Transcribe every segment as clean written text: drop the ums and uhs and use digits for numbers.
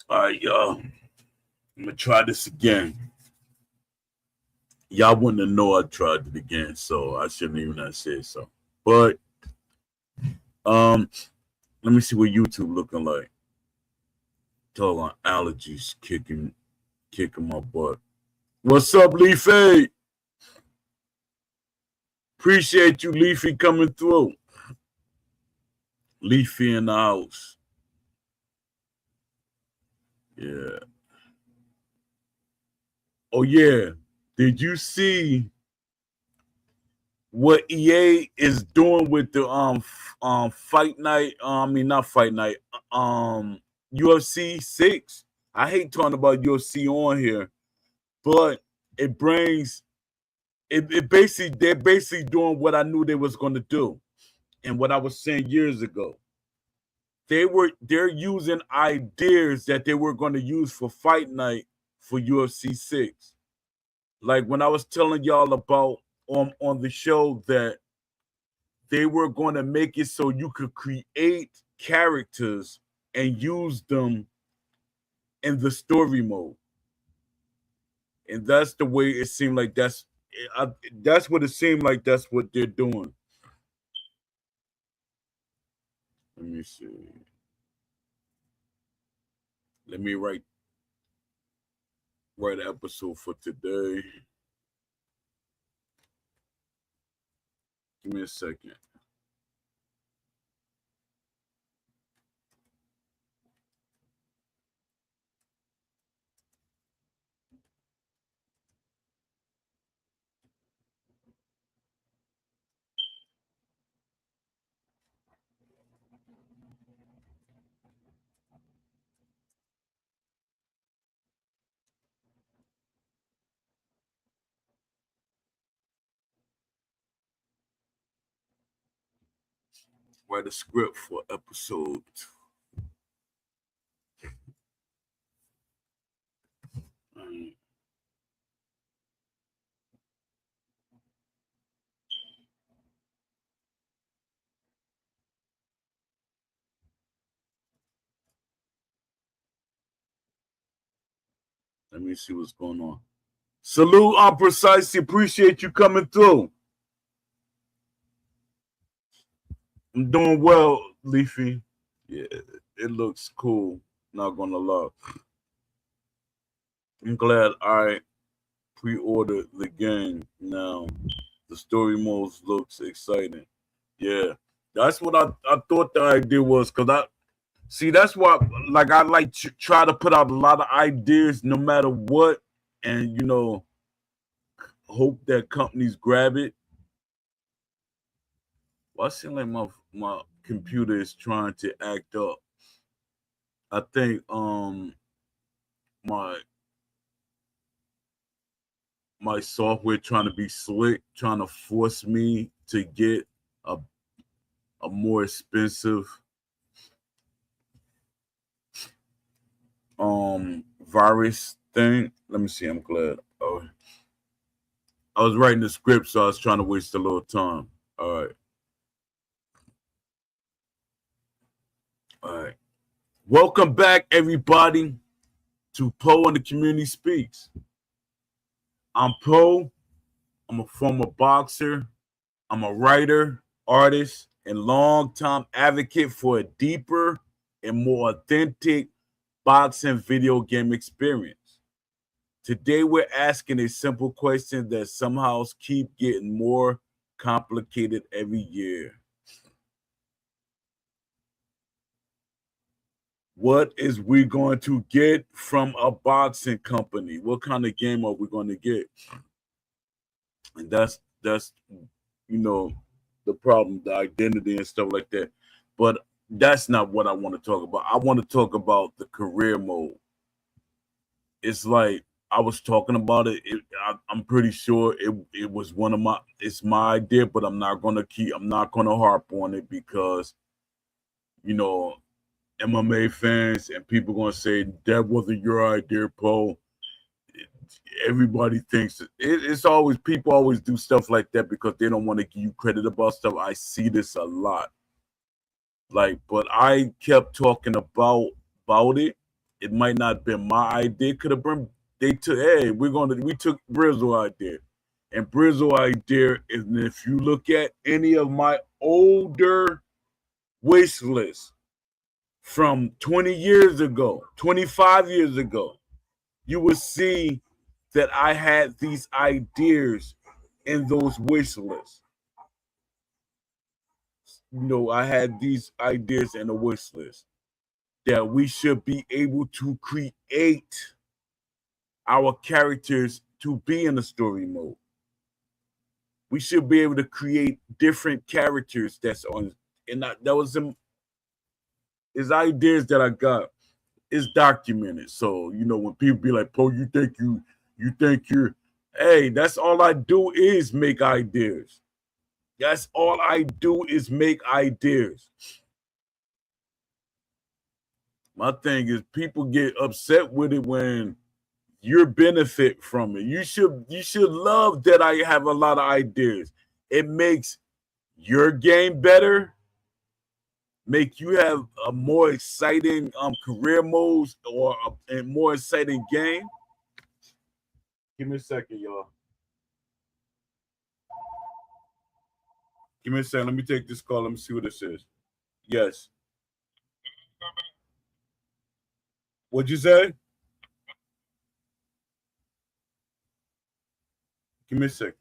All right, y'all. I'm gonna try this again. Y'all wouldn't know I tried it again, so I shouldn't even have said so. But um, let me see what YouTube looking like. Talk on allergies kicking my butt. What's up, Leafy? Appreciate you, Leafy, coming through. Leafy in the house. Yeah. Oh yeah. Did you see what EA is doing with the fight night? I mean not fight night. UFC 6. I hate talking about UFC on here, but it brings it basically they're basically doing what I knew they was gonna do and what I was saying years ago. They're using ideas that they were going to use for fight night for UFC 6. Like when I was telling y'all about on the show that they were going to make it so you could create characters and use them in the story mode. And that's the way it seemed like that's what it seemed like that's what they're doing. Let me see. Let me write an episode for today. Give me a second. Write a script for episode. Let me see what's going on. Salute on Precisely. Appreciate you coming through. I'm doing well, Leafy. Yeah, it looks cool. Not gonna lie. I'm glad I pre-ordered the game now. The story mode looks exciting. Yeah, that's what I thought the idea was. Cause I see that's why like I like try to put out a lot of ideas no matter what, and hope that companies grab it. Well, I seem like my computer is trying to act up. I think my my software trying to be slick, trying to force me to get a a more expensive virus thing. Let me see. I'm glad. Oh, I was writing the script, so I was trying to waste a little time. All right, all right. Welcome back, everybody, to Poe and the Community Speaks. I'm Poe. I'm a former boxer. I'm a writer, artist, and longtime advocate for a deeper and more authentic boxing video game experience. Today, we're asking a simple question that somehow keep getting more complicated every year. What is we going to get from a boxing company? What kind of game are we going to get? And that's you know the problem, the identity and stuff like that. But that's not what I want to talk about. I want to talk about the career mode. It's like I was talking about it. I'm pretty sure it was it's my idea, but I'm not gonna harp on it because you know MMA fans and people gonna say that wasn't your idea, Paul. Everybody thinks it's always people always do stuff like that because they don't want to give you credit about stuff. I see this a lot. Like, but I kept talking about it It might not have been my idea. Could have been they took. Hey, we took Brizzle idea, and Brizzle idea is if you look at any of my older wish lists from 20 years ago, 25 years ago, you will see that I had these ideas in those wish lists. I had these ideas in a wish list that we should be able to create our characters to be in the story mode. We should be able to create different characters that's on, and that was some his ideas that I got is documented. So when people be like, "Po, you think you're," hey, that's all I do is make ideas. That's all I do is make ideas. My thing is people get upset with it when you benefit from it. You should love that I have a lot of ideas. It makes your game better, make you have a more exciting career modes or a more exciting game. Give me a second, y'all. Give me a second. Let me take this call. Let me see what this is. Yes. What'd you say? Give me a second.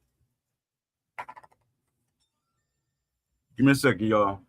Give me a second, y'all.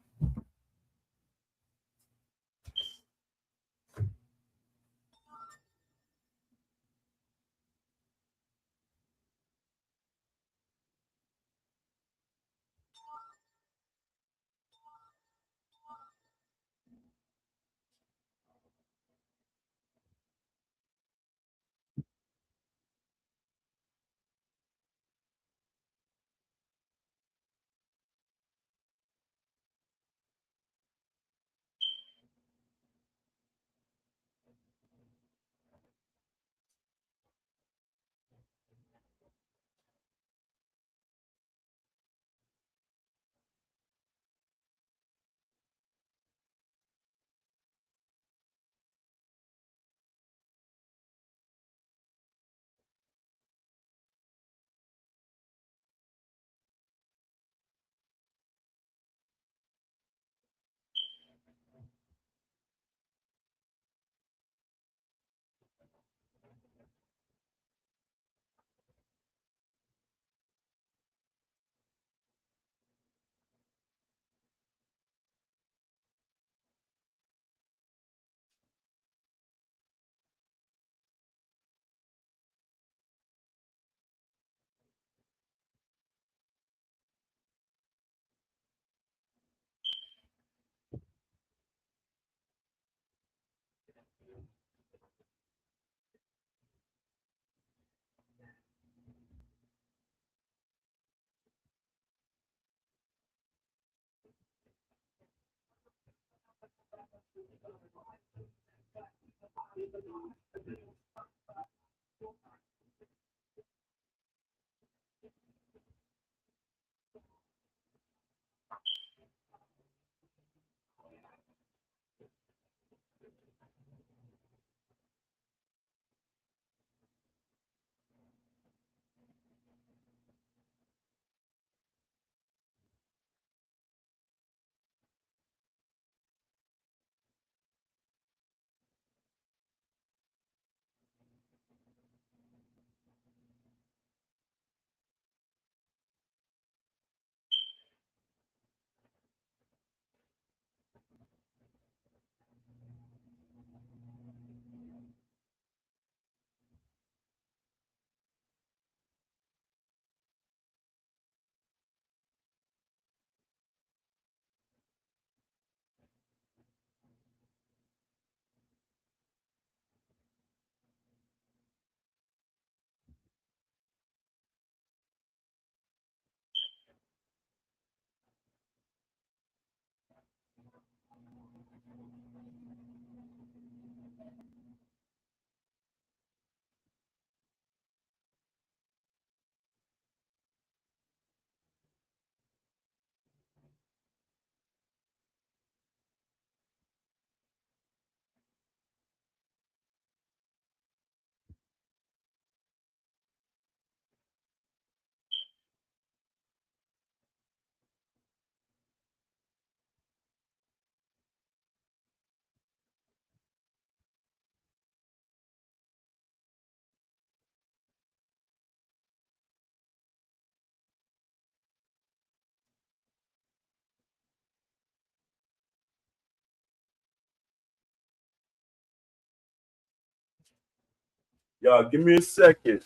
Y'all, give me a second.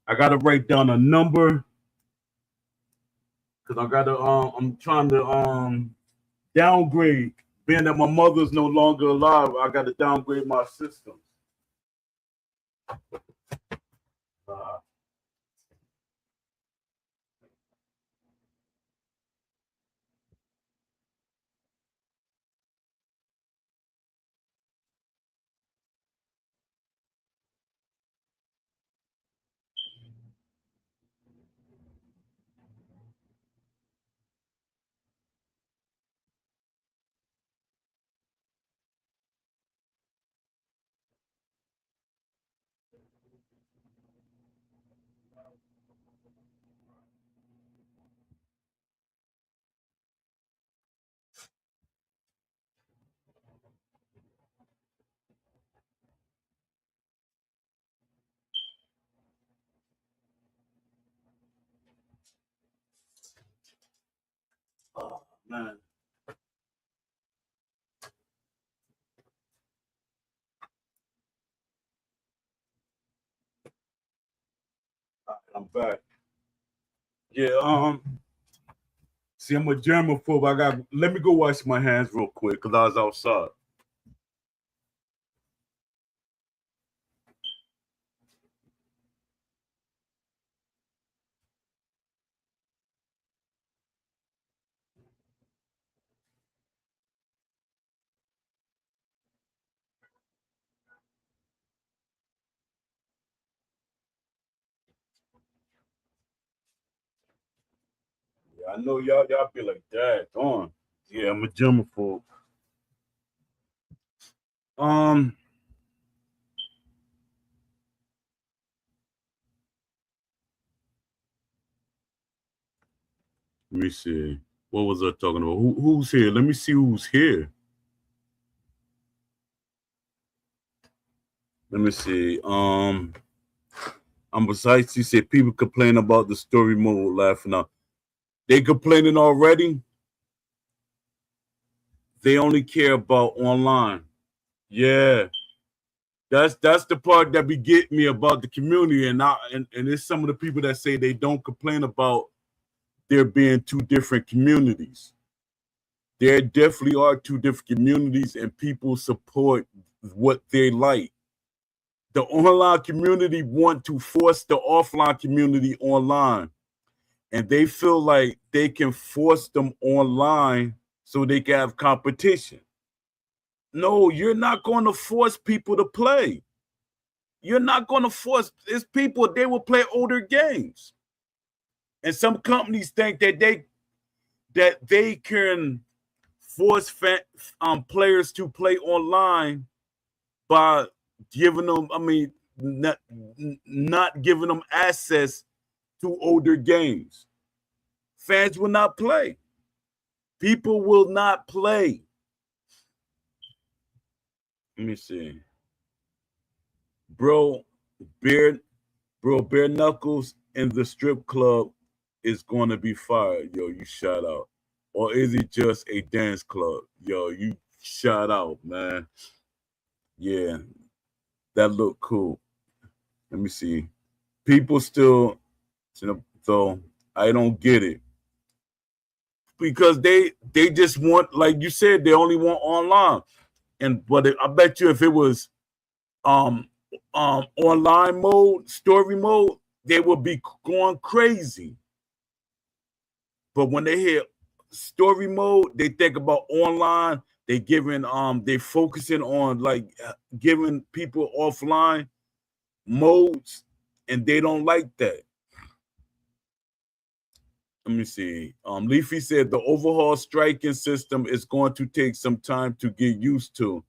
I gotta write down a number because I gotta. I'm trying to downgrade. Being that my mother's no longer alive, I gotta downgrade my system. Uh, oh man. All right, I'm back. Yeah. See, I'm a germaphobe. Let me go wash my hands real quick because I was outside. Yeah, I know y'all be like that. On. Yeah, I'm a germaphobe. Um, Let me see. What was I talking about? Who's here? Let me see who's here. Let me see. I'm besides you said people complain about the story mode laughing out. They complaining already. They only care about online. Yeah. That's the part that be getting me about the community. And it's some of the people that say they don't complain about there being two different communities. There definitely are two different communities and people support what they like. The online community want to force the offline community online, and they feel like they can force them online so they can have competition. No, you're not going to force people to play. You're not going to force. It's people, they will play older games, and some companies think that they can force players to play online by giving them, I mean, not giving them access to older games. Fans will not play. People will not play. Let me see. Bro, bare bare knuckles in the strip club is gonna be fired. Yo, you shout out. Or is it just a dance club? Yo, you shout out, man. Yeah, that look cool. Let me see. People still, so I don't get it because they just want, like you said, they only want online. And but I bet you if it was um online mode, story mode, they would be going crazy. But when they hear story mode, they think about online. They focusing on like giving people offline modes, and they don't like that. Let me see. Leafy said the overhaul striking system is going to take some time to get used to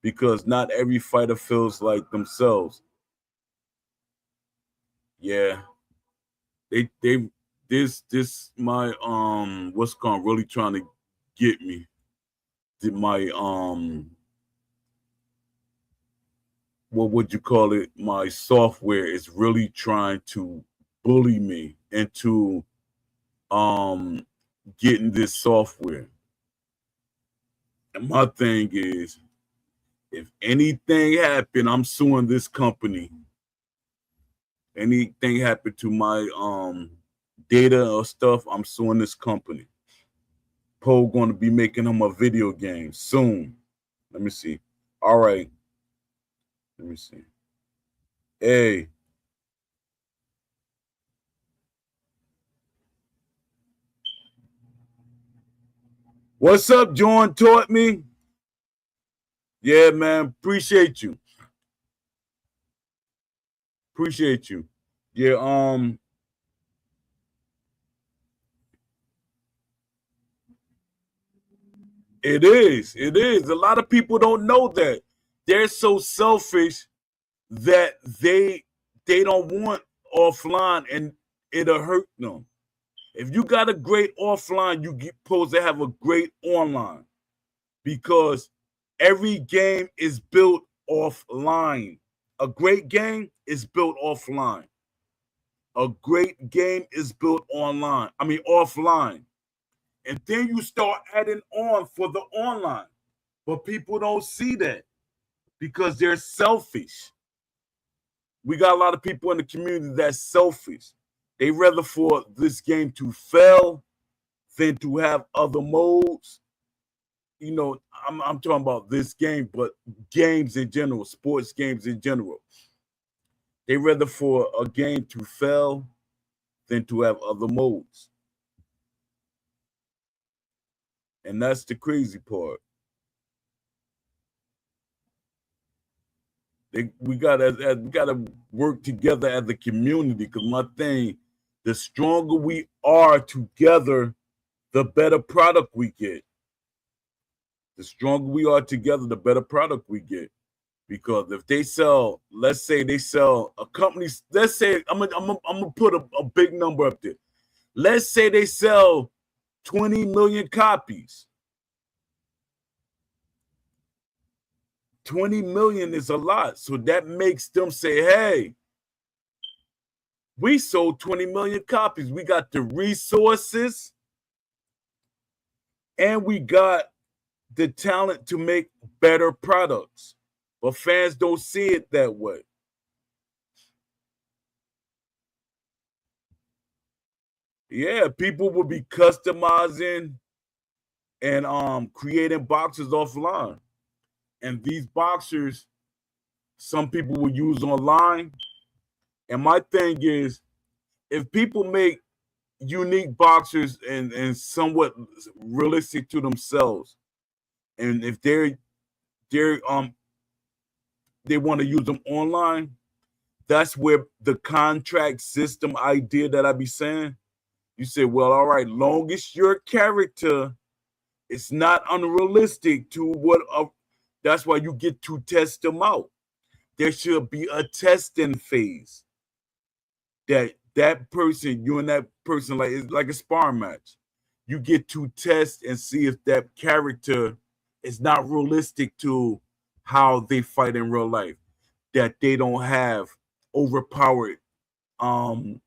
because not every fighter feels like themselves. Yeah. They this my what's called really trying to get me. My what would you call it? My software is really trying to bully me into um getting this software. And my thing is, if anything happened, I'm suing this company. Anything happen to my data or stuff, I'm suing this company. Poe going to be making him a video game soon. Let me see. All right. Let me see. Hey. What's up, John Taught Me? Yeah, man. Appreciate you. Appreciate you. Yeah, it is. It is. A lot of people don't know that. They're so selfish that they don't want offline and it'll hurt them. If you got a great offline, you get supposed to have a great online because every game is built offline. A great game is built offline. A great game is built online. I mean offline. And then you start adding on for the online. But people don't see that because they're selfish. We got a lot of people in the community that's selfish. They rather for this game to fail than to have other modes. You know, I'm talking about this game, but games in general, sports games in general. They rather for a game to fail than to have other modes. And that's the crazy part. We gotta work together as a community. Because my thing, the stronger we are together, the better product we get. The stronger we are together, the better product we get. Because if they sell, let's say they sell a company, let's say I'm gonna put a big number up there. Let's say they sell 20 million copies. 20 million is a lot. So that makes them say, hey, we sold 20 million copies. We got the resources and we got the talent to make better products. But fans don't see it that way. Yeah, people will be customizing and creating boxes offline. And these boxers, some people will use online. And my thing is, if people make unique boxers and somewhat realistic to themselves, and if they're they want to use them online, that's where the contract system idea that I be saying. You say, well, all right, long as your character is not unrealistic to what that's why you get to test them out. There should be a testing phase that person, you and that person, like it's like a sparring match. You get to test and see if that character is not realistic to how they fight in real life. That they don't have overpowered, um,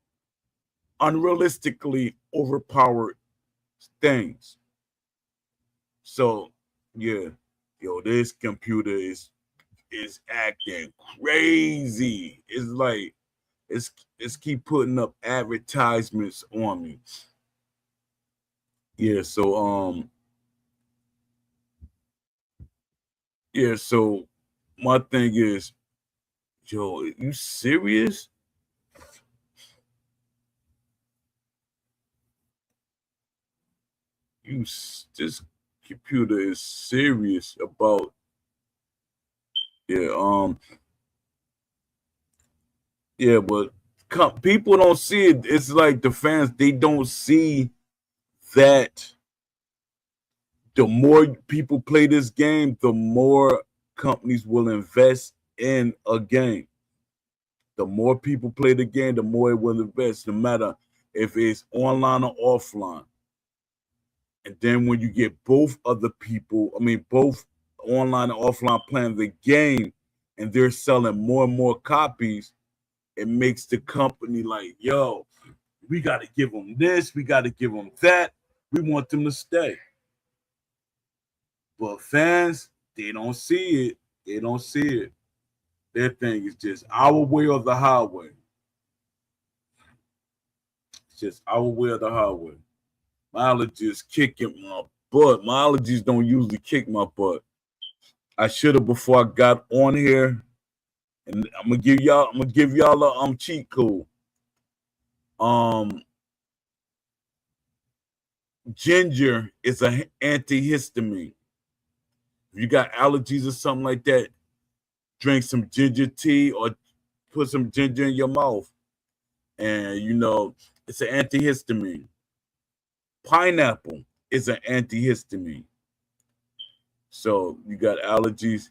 unrealistically overpowered things. So yeah, yo, this computer is acting crazy. It's like it's keep putting up advertisements on me. Yeah, so yeah, so my thing is, yo, you serious? This computer is serious about yeah, yeah, but people don't see it. It's like the fans, they don't see that the more people play this game, the more companies will invest in a game. The more people play the game, the more it will invest, no matter if it's online or offline. And then when you get both other people, I mean, both online and offline playing the game, and they're selling more and more copies, it makes the company like, yo, we got to give them this, we got to give them that. We want them to stay. But fans, they don't see it. They don't see it. Their thing is just our way or the highway. just our way or the highway. My allergies kicking my butt. My allergies don't usually kick my butt. I should have before I got on here, and I'm gonna give y'all a cheat code. Um, Ginger is an antihistamine. If you got allergies or something like that, drink some ginger tea or put some ginger in your mouth, and it's an antihistamine. Pineapple is an antihistamine. So you got allergies.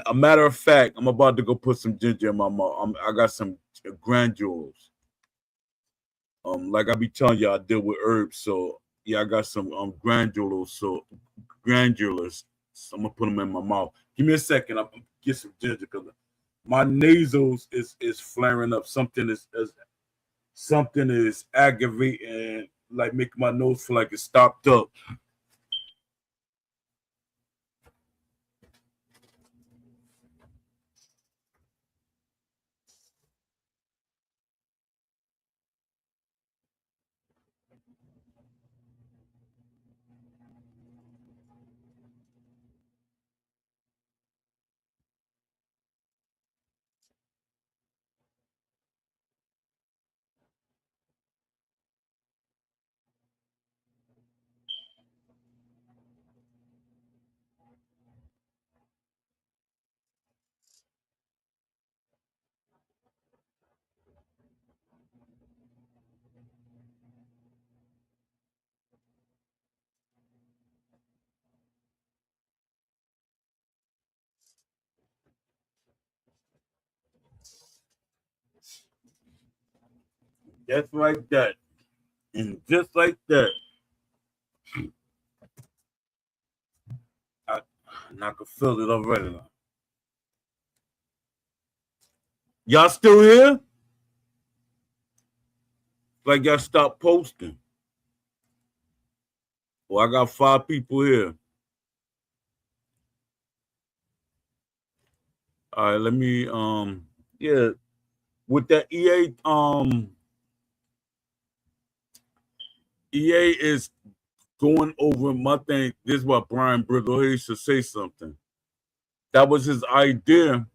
A matter of fact, I'm about to go put some ginger in my mouth. I got some granules. Like I be telling you, I deal with herbs, so yeah, I got some granules. So granulars. So I'm gonna put them in my mouth. Give me a second. I'm gonna get some ginger because my nasals is flaring up. Something is aggravating, like making my nose feel like it's stopped up. Just like that. And just like that, I, I can feel it already. Y'all still here? Like y'all stopped posting. Well, I got 5 people here. All right, let me yeah, with that EA is going over my thing. This is what Brian Brittle he should say something. That was his idea,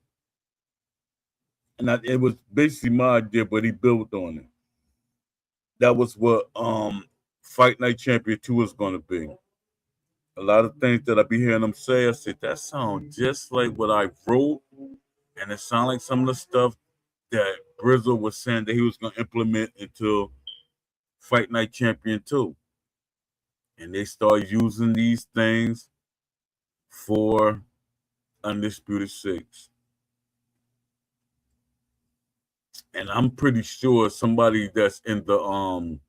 and it was basically my idea, but he built on it. That was what Fight Night Champion 2 was gonna be. A lot of things that I be hearing them say, I said that sounds just like what I wrote, and it sounds like some of the stuff that Brizzle was saying that he was gonna implement into Fight Night Champion 2. And they start using these things for Undisputed 6. And I'm pretty sure somebody that's in the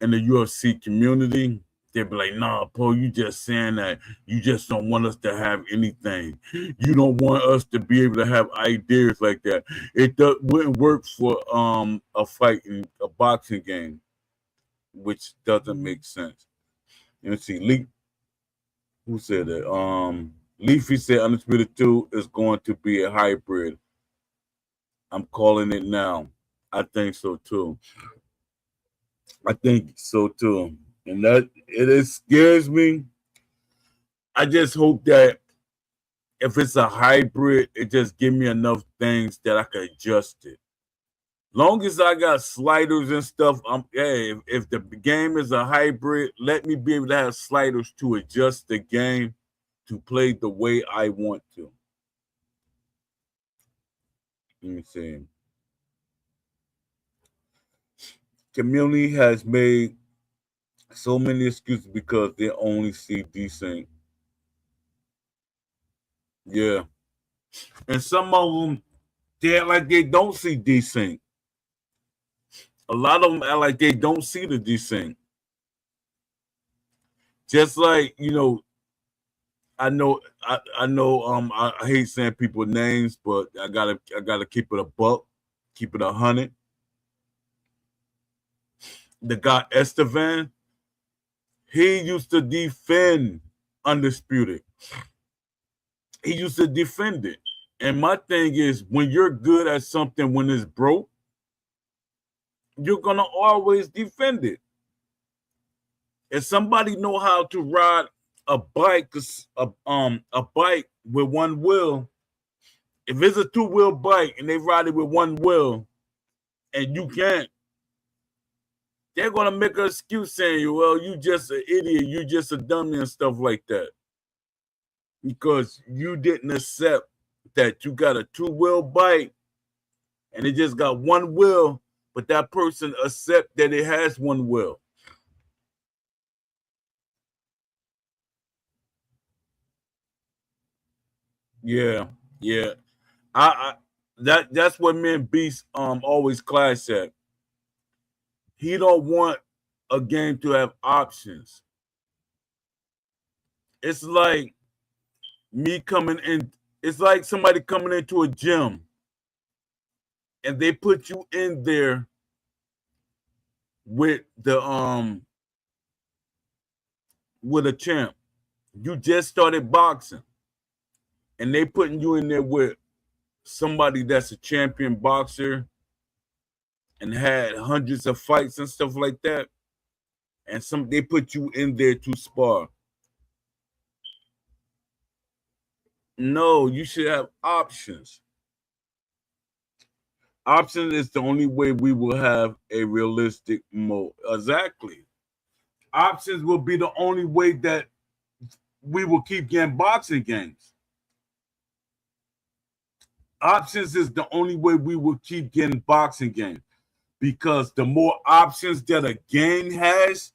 UFC community, they'd be like, nah, Paul, you just saying that you just don't want us to have anything. You don't want us to be able to have ideas like that. Wouldn't work for a boxing game, which doesn't make sense. Let's see, who said that? Leafy said Undisputed 2 is going to be a hybrid. I'm calling it now. I think so too. I think so too. And that it scares me. I just hope that if it's a hybrid, it just give me enough things that I can adjust it. Long as I got sliders and stuff, if the game is a hybrid, let me be able to have sliders to adjust the game to play the way I want to. Let me see. Community has made so many excuses because they only see decent. Yeah. And some of them, they act like they don't see decent. A lot of them act like they don't see the desync. Just like, I hate saying people's names, but I gotta keep it a buck, keep it 100. The guy Estevan, he used to defend Undisputed. He used to defend it. And my thing is, when you're good at something when it's broke, you're gonna always defend it. If somebody know how to ride a bike, a bike with one wheel, if it's a two-wheel bike and they ride it with one wheel and you can't, they're gonna make an excuse saying, well, you just an idiot, you just a dummy and stuff like that. Because you didn't accept that you got a two-wheel bike and it just got one wheel, but that person accept that it has one wheel. Yeah, yeah. I that's what me and Beast always clash at. He don't want a game to have options. It's like me coming in, it's like somebody coming into a gym and they put you in there with the with a champ. You just started boxing and they putting you in there with somebody that's a champion boxer and had hundreds of fights and stuff like that. And they put you in there to spar. No, you should have options. Options is the only way we will have a realistic mode. Exactly. Options will be the only way that we will keep getting boxing games. Options is the only way we will keep getting boxing games because the more options that a game has,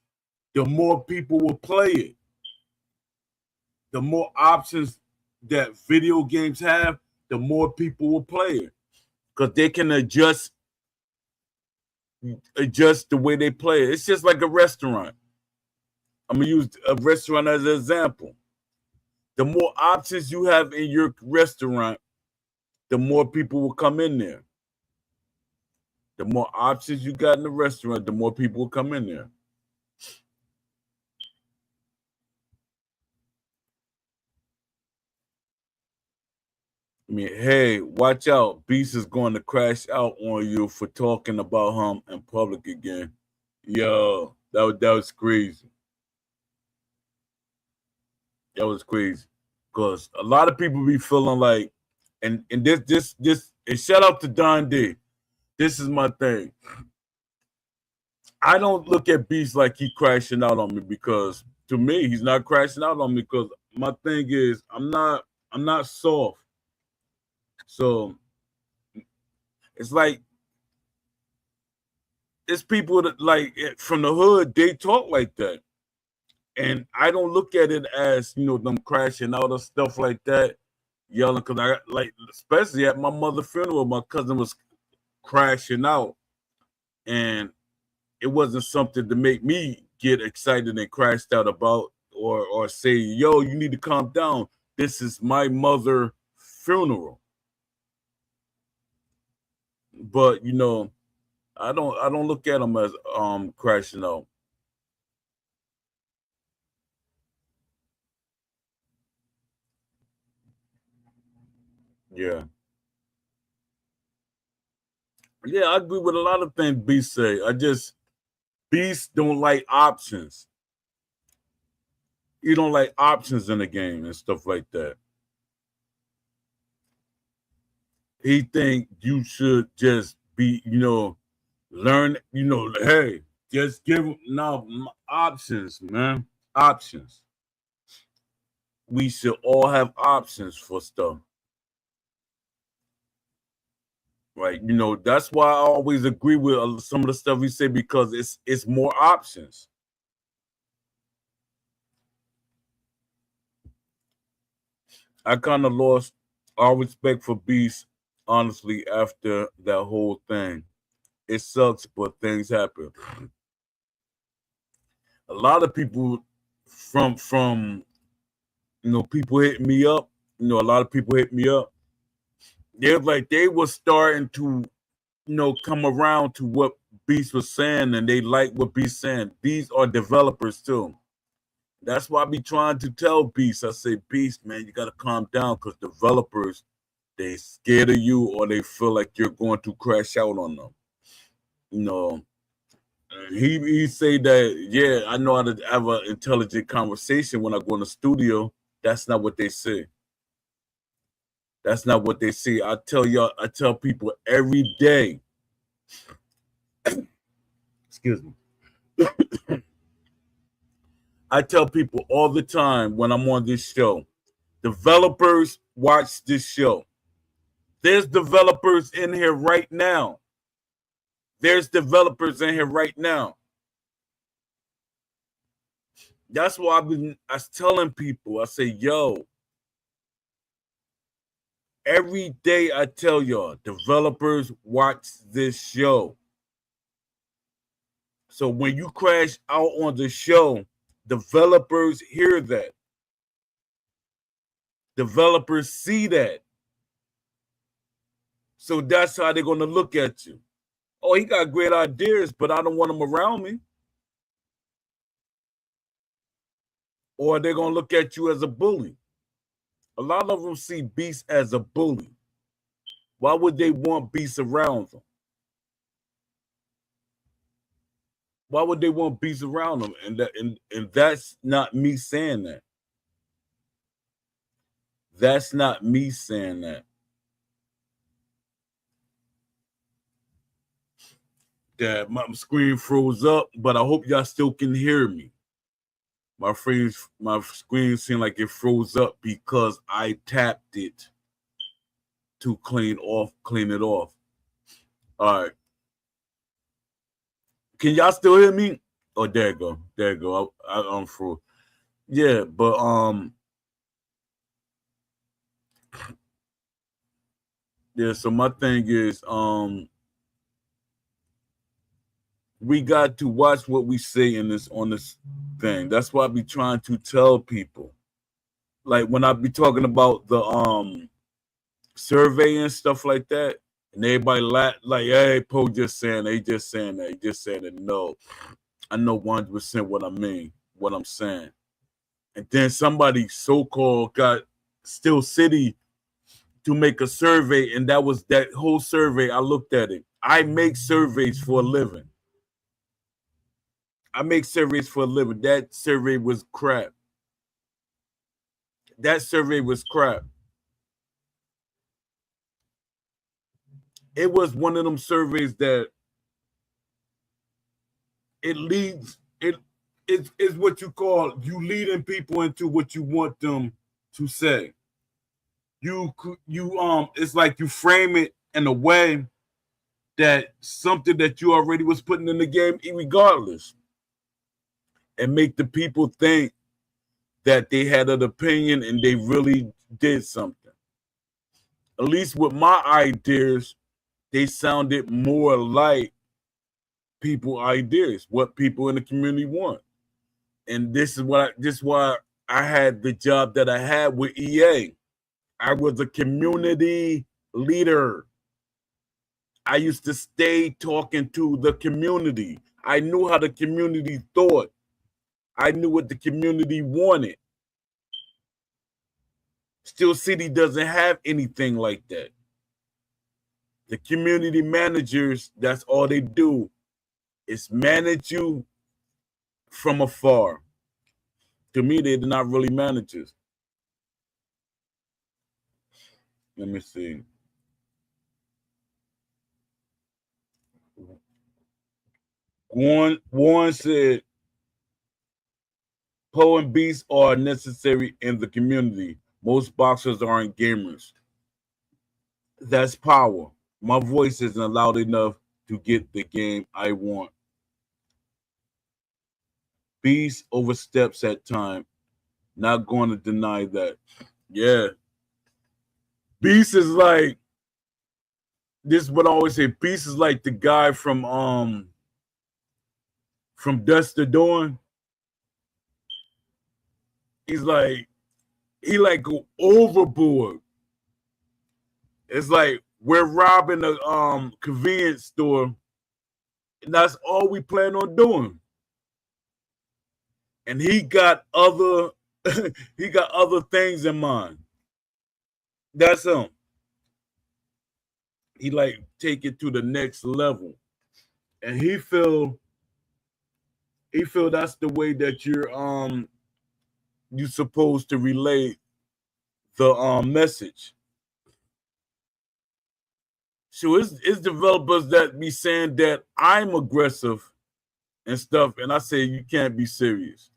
the more people will play it. The more options that video games have, the more people will play it because they can adjust the way they play it. It's just like a restaurant. I'm gonna use a restaurant as an example. The more options you have in your restaurant, the more people will come in there. The more options you got in the restaurant, the more people will come in there. I mean, hey, watch out. Beast is going to crash out on you for talking about him in public again. Yo, that was crazy. That was crazy. Because a lot of people be feeling like, and this and shout out to Don D. This is my thing. I don't look at Beast like he crashing out on me because to me he's not crashing out on me because my thing is I'm not soft. So it's like it's people that like from the hood, they talk like that. And I don't look at it as, them crashing out or stuff like that, yelling because I like especially at my mother's funeral, my cousin was crashing out. And it wasn't something to make me get excited and crashed out about or say, yo, you need to calm down. This is my mother funeral. But I don't look at them as crashing out. Yeah. Yeah, I agree with a lot of things Beast say. Beast don't like options. You don't like options in the game and stuff like that. He think you should just be, learn, hey, just give them now options, man. Options. We should all have options for stuff. Right. That's why I always agree with some of the stuff he said because it's more options. I kind of lost all respect for Beast, honestly, after that whole thing. It sucks, but things happen. A lot of people from people hit me up. A lot of people hit me up. They're like they were starting to come around to what Beast was saying, and they like what Beast saying. These are developers too. That's why I be trying to tell Beast. I say, Beast, man, you gotta calm down because developers they scared of you or they feel like you're going to crash out on them. You know, he say that, yeah, I know how to have an intelligent conversation when I go in the studio. That's not what they say. That's not what they say. I tell people every day. Excuse me. I tell people all the time when I'm on this show, developers watch this show. There's developers in here right now. There's developers in here right now. That's why I was telling people, I say, yo, every day I tell y'all, developers watch this show. So when you crash out on the show, developers hear that. Developers see that. So that's how they're going to look at you. Oh, he got great ideas, but I don't want him around me. Or they're going to look at you as a bully. A lot of them see Beast as a bully. Why would they want Beast around them? Why would they want Beast around them? And that's not me saying that. That's not me saying that. That my screen froze up, but I hope y'all still can hear me. My screen seemed like it froze up because I tapped it to clean it off. All right. Can y'all still hear me? Oh, there you go. There you go. I'm froze. Yeah, but yeah, so my thing is we got to watch what we say in this on this thing. That's why I be trying to tell people. Like when I be talking about the survey and stuff like that, and everybody like, hey, Poe just saying, they just saying that, he just saying that. No, I know 100% what I mean, what I'm saying. And then somebody so-called got Still City to make a survey, and that was that whole survey. I looked at it. I make surveys for a living. I make surveys for a living. That survey was crap. That survey was crap. It was one of them surveys that it leads it's what you call you leading people into what you want them to say. You it's like you frame it in a way that something that you already was putting in the game, regardless, and make the people think that they had an opinion and they really did something. At least with my ideas, they sounded more like people ideas, what people in the community want. And this is why I had the job that I had with EA. I was a community leader. I used to stay talking to the community. I knew how the community thought. I knew what the community wanted. Still City doesn't have anything like that. The community managers, that's all they do is manage you from afar. To me, they're not really managers. Let me see. Warren said, Poe and Beast are necessary in the community. Most boxers aren't gamers. That's power. My voice isn't loud enough to get the game I want. Beast oversteps at time. Not going to deny that. Yeah. Beast is like, this is what I always say. Beast is like the guy from Dust to Dawn. He's like, he like go overboard. It's like we're robbing a convenience store, and that's all we plan on doing. And he got other he got other things in mind. That's him. He like take it to the next level. and he feel that's the way that you're supposed to relay the message. So it's developers that be saying that I'm aggressive and stuff, and I say you can't be serious.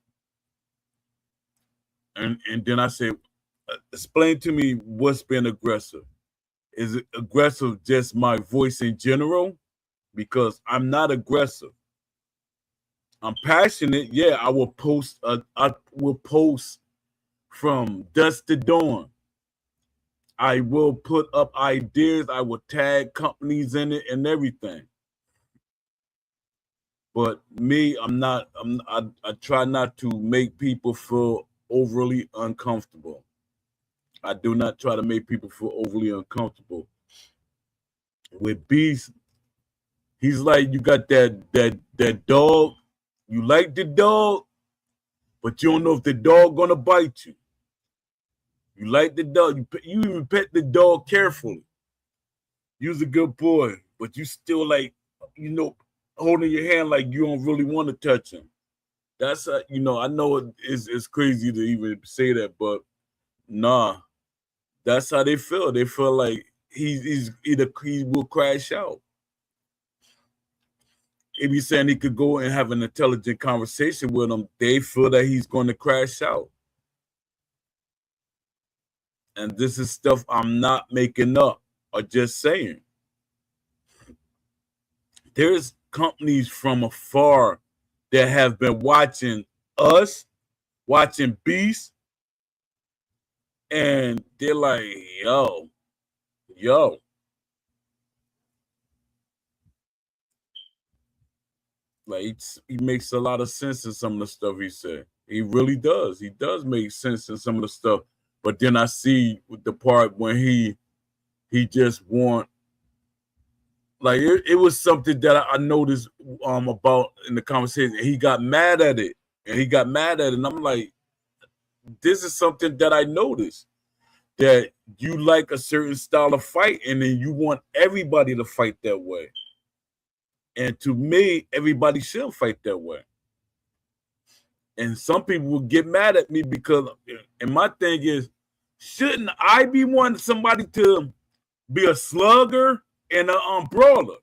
And then I say, explain to me what's been aggressive. Is it aggressive just my voice in general? Because I'm not aggressive. I'm passionate. Yeah, I will post. I will post from dusk to dawn. I will put up ideas. I will tag companies in it and everything. But me, I'm not. I try not to make people feel overly uncomfortable. I do not try to make people feel overly uncomfortable. With Beast, he's like, you got that dog. You like the dog, but you don't know if the dog gonna bite you. You like the dog. You even pet the dog carefully. You's a good boy, but you still like, holding your hand like you don't really want to touch him. That's I know it's crazy to even say that, but nah, that's how they feel. They feel like he will crash out. If he's saying he could go and have an intelligent conversation with him, they feel that he's going to crash out. And this is stuff I'm not making up or just saying. There's companies from afar that have been watching us, watching Beast, and they're like, yo. Like he makes a lot of sense in some of the stuff he said. He really does. He does make sense in some of the stuff. But then I see the part when he just want, like it was something that I noticed about in the conversation. He got mad at it. And he got mad at it. And I'm like, this is something that I noticed. That you like a certain style of fight, and then you want everybody to fight that way. And to me, everybody should fight that way. And some people will get mad at me because, and my thing is, shouldn't I be wanting somebody to be a slugger and a brawler?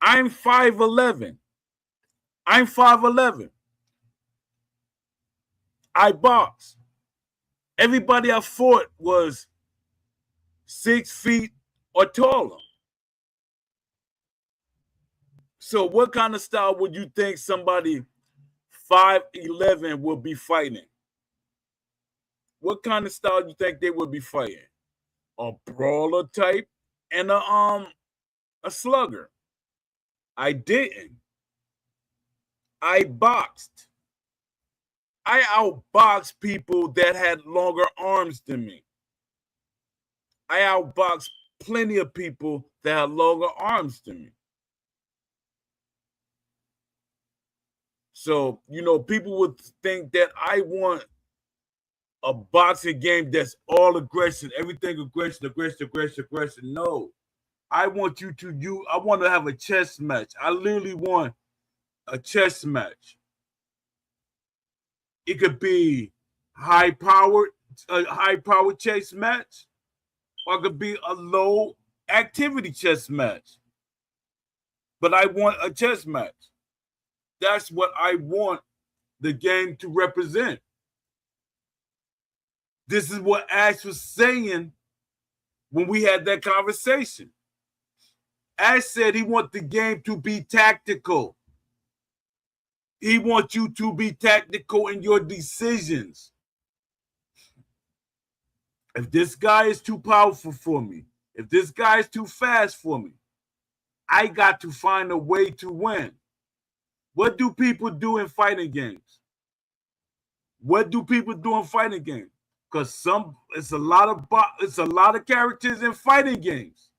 I'm 5'11". I'm 5'11". I box. Everybody I fought was 6 feet or taller. So what kind of style would you think somebody 5'11" will be fighting? What kind of style you think they would be fighting? A brawler type and a slugger. I didn't. I boxed. I outboxed people that had longer arms than me. I outboxed plenty of people that had longer arms than me. So, people would think that I want a boxing game that's all aggression, everything aggression. No. I want I want to have a chess match. I literally want a chess match. It could be a high powered chess match, or it could be a low activity chess match. But I want a chess match. That's what I want the game to represent. This is what Ash was saying when we had that conversation. Ash said he wants the game to be tactical. He wants you to be tactical in your decisions. If this guy is too powerful for me, if this guy is too fast for me, I got to find a way to win. What do people do in fighting games? What do people do in fighting games? Because it's a lot of characters in fighting games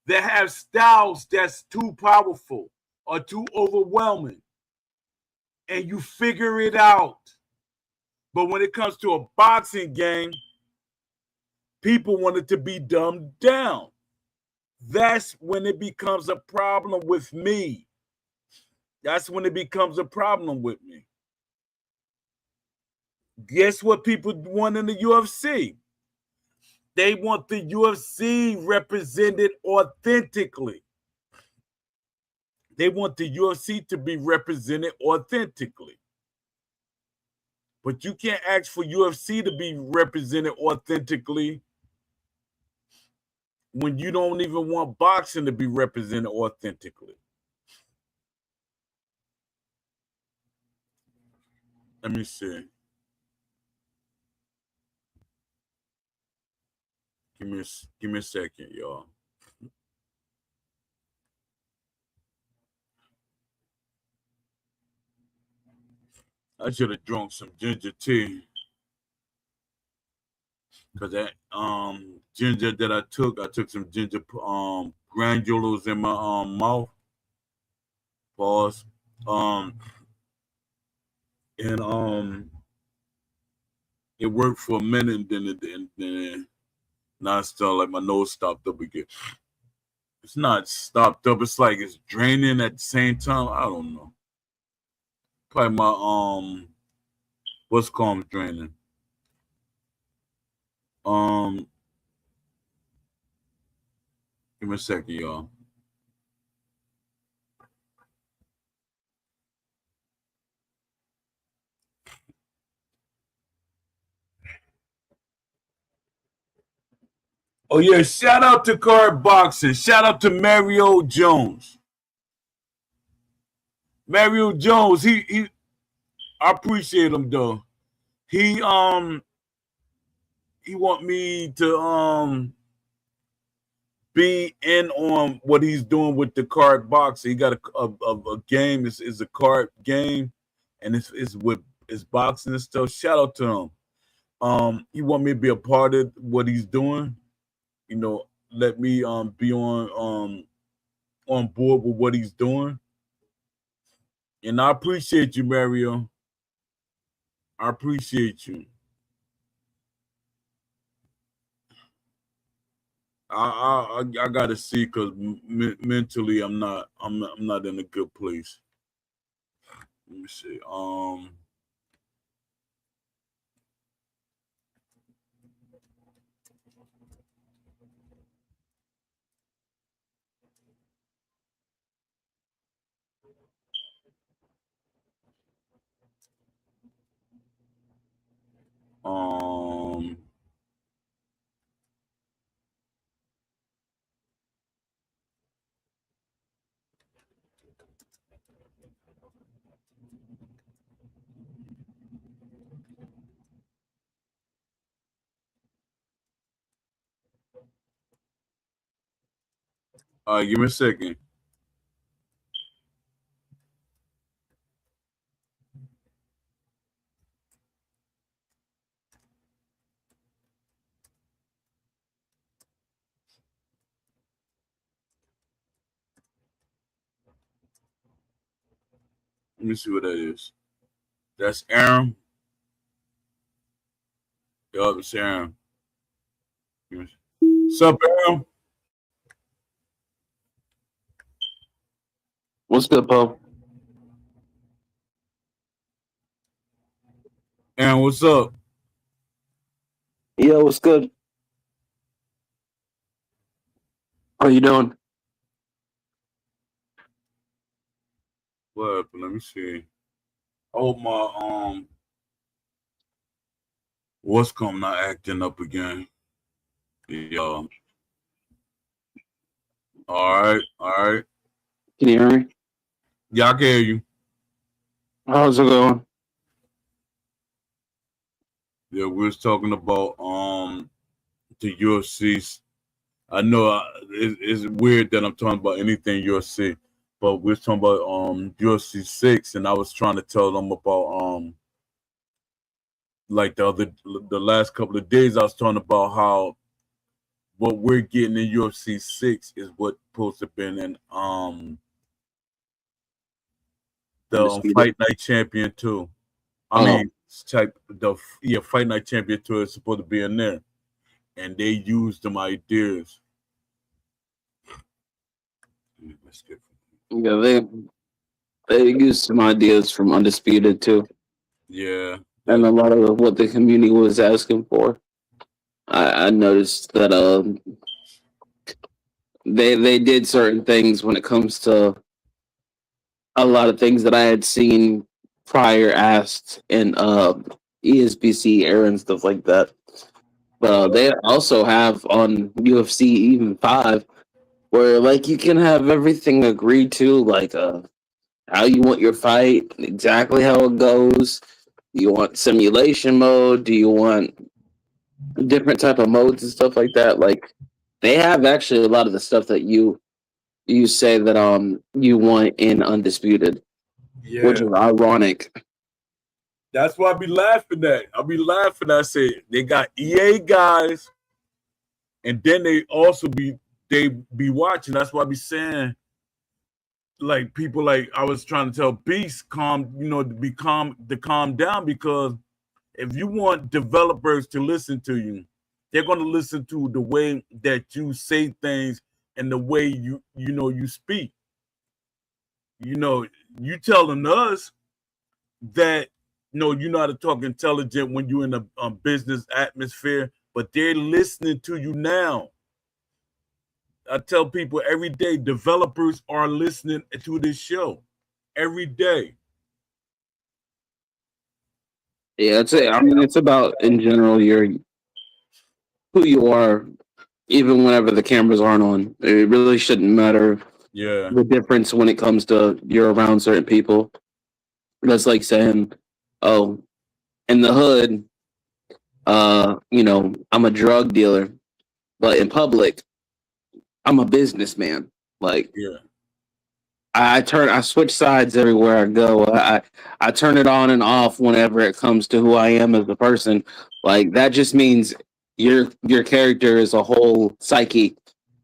that have styles that's too powerful or too overwhelming, and you figure it out. But when it comes to a boxing game, people want it to be dumbed down. That's when it becomes a problem with me. That's when it becomes a problem with me. Guess what people want in the UFC? They want the UFC represented authentically. They want the UFC to be represented authentically. But you can't ask for UFC to be represented authentically when you don't even want boxing to be represented authentically. Let me see. Give me a second, y'all. I should have drunk some ginger tea. Because that ginger that I took some ginger granules in my mouth. Pause. And it worked for a minute, and then now it's still like my nose stopped up again. It's not stopped up. It's like it's draining at the same time. I don't know. Probably my what's called draining. Give me a second, y'all. Oh yeah, shout out to Card Boxing. Shout out to Mario Jones. Mario Jones, he I appreciate him though. He want me to be in on what he's doing with the card boxing. He got a game. It's a card game, and it's with it's boxing and stuff. Shout out to him. He want me to be a part of what he's doing. You know, let me be on board with what he's doing. And I appreciate you, Mario. I appreciate you. I gotta see because mentally I'm not in a good place. Let me see. Um. Give me a second. Let me see what that is. That's Aaron. Yup, it's Aaron. What's up, Aaron? What's good, Poe? Aaron, what's up? Yeah, what's good? How you doing? What happened? Let me see. Oh my what's come not acting up again? Yeah. All right, all right. Can you hear me? Yeah, I can hear you. How's it going? Yeah, we was talking about the UFC. I know it's weird that I'm talking about anything UFC, but we're talking about UFC 6, and I was trying to tell them about like the last couple of days I was talking about how what we're getting in UFC 6 is what supposed to have been in the Fight Night Champion 2. I mean, Fight Night Champion 2 is supposed to be in there, and they used them ideas. skip. Yeah, they used some ideas from Undisputed too, Yeah, and that, a lot of what the community was asking for. I noticed that they did certain things when it comes to a lot of things that I had seen prior asked in ESBC era and stuff like that. But they also have on UFC even 5 where like you can have everything agreed to, like how you want your fight, exactly how it goes. Do you want simulation mode? Do you want different type of modes and stuff like that? Like they have actually a lot of the stuff that you say that you want in Undisputed, which yeah. is ironic. That's why I be laughing at. I be laughing. I say they got EA guys, and then they be watching. That's why I be saying, like, people, like I was trying to tell Beast, to calm down, because if you want developers to listen to you, they're going to listen to the way that you say things and the way you speak. You know, you telling us that no, you know how to talk intelligent when you're in a business atmosphere, but they're listening to you now. I tell people every day, developers are listening to this show every day. Yeah, it's I mean it's about in general your who you are, even whenever the cameras aren't on. It really shouldn't matter Yeah, the difference when it comes to you're around certain people. That's like saying, oh, in the hood, I'm a drug dealer, but in public, I'm a businessman. Like yeah, I switch sides everywhere I go. I turn it on and off whenever it comes to who I am as a person. Like that just means your character is a whole psyche,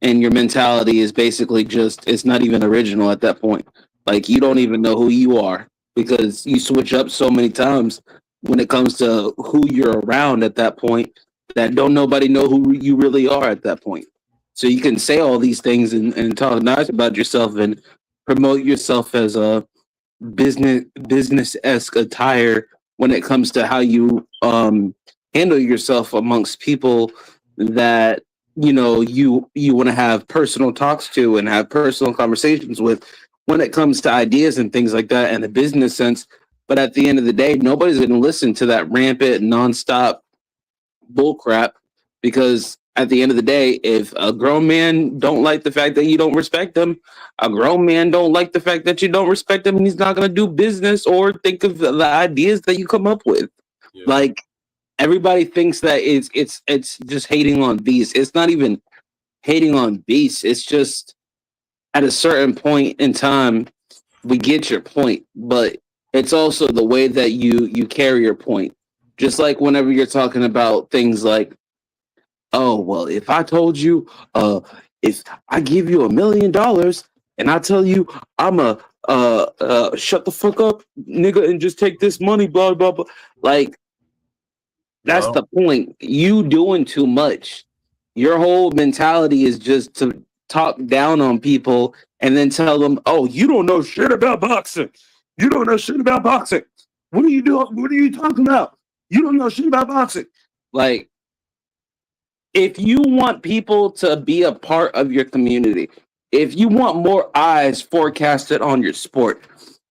and your mentality is basically just it's not even original at that point. Like you don't even know who you are because you switch up so many times when it comes to who you're around at that point that don't nobody know who you really are at that point. So you can say all these things and talk nice about yourself and promote yourself as a business-esque attire when it comes to how you handle yourself amongst people that you want to have personal talks to and have personal conversations with when it comes to ideas and things like that in a business sense. But at the end of the day, nobody's going to listen to that rampant nonstop bullcrap because at the end of the day, if a grown man don't like the fact that you don't respect him, a grown man don't like the fact that you don't respect him, and he's not going to do business or think of the ideas that you come up with. yeah, Like everybody thinks that it's just hating on Beast. It's not even hating on Beast. It's just at a certain point in time, we get your point, but it's also the way that you carry your point. Just like whenever you're talking about things like, oh well, if I told you, if I give you $1 million and I tell you I'm a shut the fuck up, nigga, and just take this money, blah blah blah. Like that's well, the point. You doing too much. Your whole mentality is just to talk down on people and then tell them, "Oh, you don't know shit about boxing. You don't know shit about boxing. What are you doing? What are you talking about? You don't know shit about boxing." Like, if you want people to be a part of your community, if you want more eyes forecasted on your sport,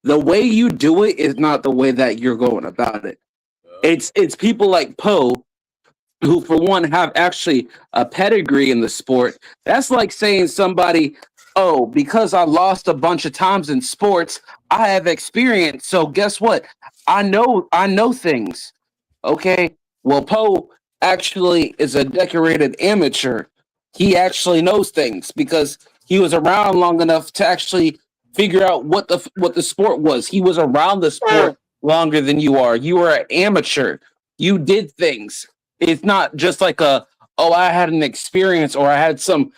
the way you do it is not the way that you're going about it. It's people like Poe who, for one, have actually a pedigree in the sport. That's like saying somebody, oh, because I lost a bunch of times in sports, I have experience. So guess what? I know things. Okay. Well, Poe actually is a decorated amateur. He actually knows things because he was around long enough to actually figure out what the sport was. He was around the sport longer than you are. You are an amateur. You did things. It's not just like oh, I had an experience or I had some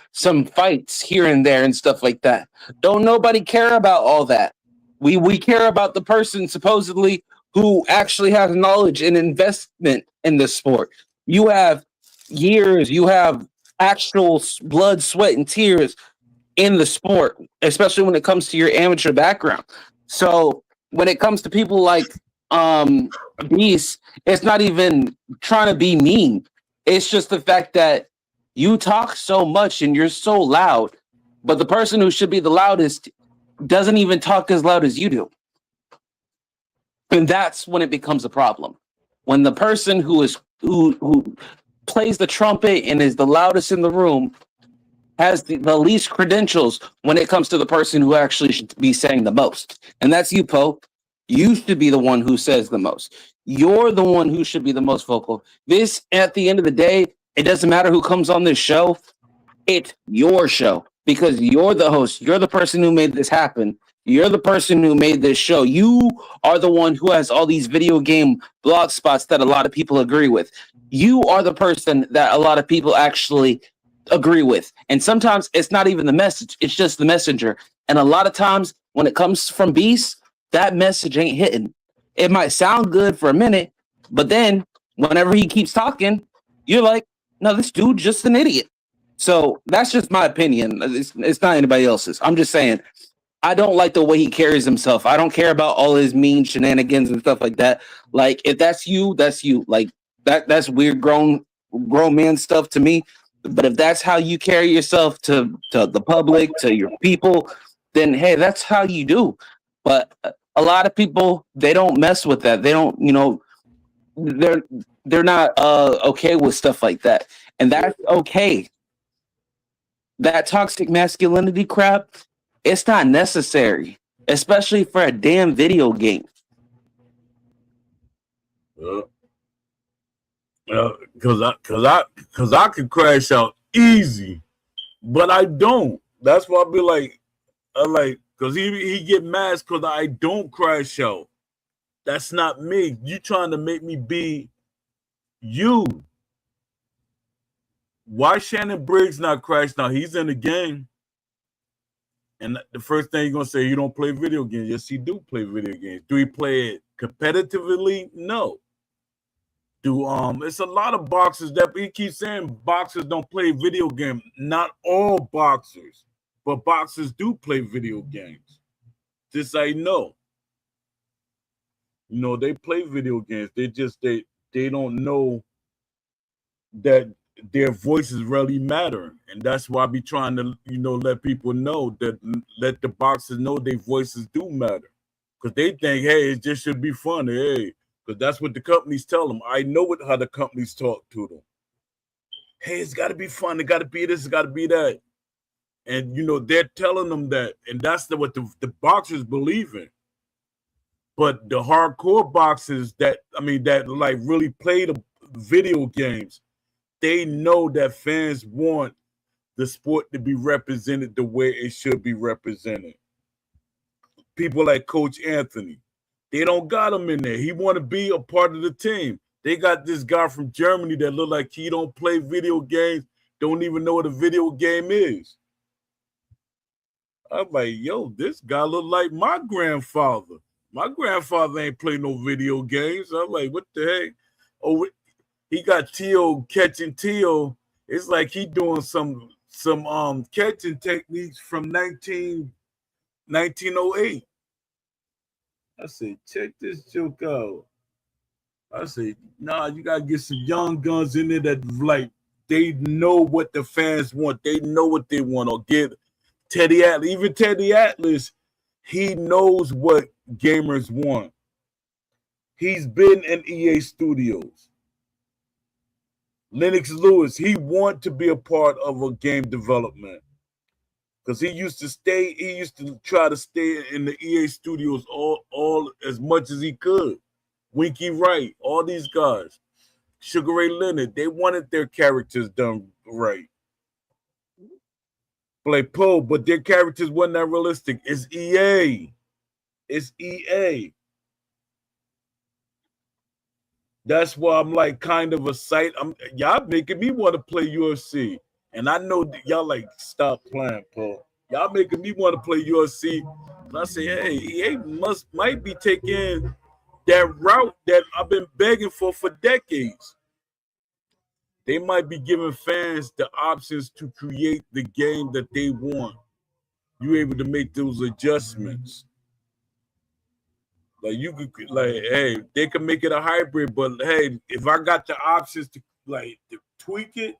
fights here and there and stuff like that. Don't nobody care about all that. We care about the person supposedly who actually has knowledge and investment in the sport. You have years, you have actual blood, sweat, and tears in the sport, especially when it comes to your amateur background. So when it comes to people like Beast, it's not even trying to be mean. It's just the fact that you talk so much and you're so loud, but the person who should be the loudest doesn't even talk as loud as you do. And that's when it becomes a problem. When the person who plays the trumpet and is the loudest in the room has the least credentials when it comes to the person who actually should be saying the most. And that's you, Poe. You should be the one who says the most. You're the one who should be the most vocal. This, at the end of the day, it doesn't matter who comes on this show. It's your show because you're the host. You're the person who made this happen. You're the person who made this show. You are the one who has all these video game blog spots that a lot of people agree with. You are the person that a lot of people actually agree with. And sometimes it's not even the message, it's just the messenger. And a lot of times when it comes from Beast, that message ain't hitting. It might sound good for a minute, but then whenever he keeps talking, you're like, no, this dude's just an idiot. So that's just my opinion. It's not anybody else's. I'm just saying, I don't like the way he carries himself. I don't care about all his mean shenanigans and stuff like that. Like, if that's you, that's you. Like, that's weird grown man stuff to me. But if that's how you carry yourself to the public, to your people, then hey, that's how you do. But a lot of people, they don't mess with that. They don't, they're not okay with stuff like that. And that's okay. That toxic masculinity crap, it's not necessary, especially for a damn video game. Cause I could crash out easy, but I don't. That's why I be like, cause he get mad because I don't crash out. That's not me. You trying to make me be you. Why Shannon Briggs not crashed out? He's in the game. And the first thing you're gonna say, you don't play video games. Yes, he do play video games. Do he play it competitively? No. It's a lot of boxers that he keeps saying boxers don't play video games. Not all boxers, but boxers do play video games. This I know. They play video games. They don't know that their voices really matter. And that's why I be trying to, let people know that, let the boxers know their voices do matter. Because they think, hey, it just should be fun. Hey, because that's what the companies tell them. I know how the companies talk to them. Hey, it's got to be fun. It got to be this. It got to be that. And, they're telling them that. And that's what the boxers believe in. But the hardcore boxers that like really play the video games, they know that fans want the sport to be represented the way it should be represented. People like Coach Anthony, they don't got him in there. He want to be a part of the team. They got this guy from Germany that look like he don't play video games, don't even know what a video game is. I'm like, yo, this guy look like my grandfather. My grandfather ain't play no video games. I'm like, what the heck? Oh, he got Tio catching Tio. It's like he doing some catching techniques from 1908. I said, check this joke out. I said, nah, you gotta get some young guns in there that like they know what the fans want. They know what they want. Or get Teddy Atlas. Even Teddy Atlas, he knows what gamers want. He's been in EA Studios. Lennox Lewis, he want to be a part of a game development because he used to try to stay in the EA Studios all as much as he could. Winky Wright, all these guys, Sugar Ray Leonard, they wanted their characters done right. Like Poe, but their characters wasn't that realistic. It's EA. It's EA. That's why I'm like kind of a sight. Y'all making me want to play UFC. And I know y'all like, stop playing, Paul. Y'all making me want to play UFC. And I say, hey, EA might be taking that route that I've been begging for decades. They might be giving fans the options to create the game that they want. You able to make those adjustments. Like you could like, hey, they can make it a hybrid, but hey, if I got the options to like to tweak it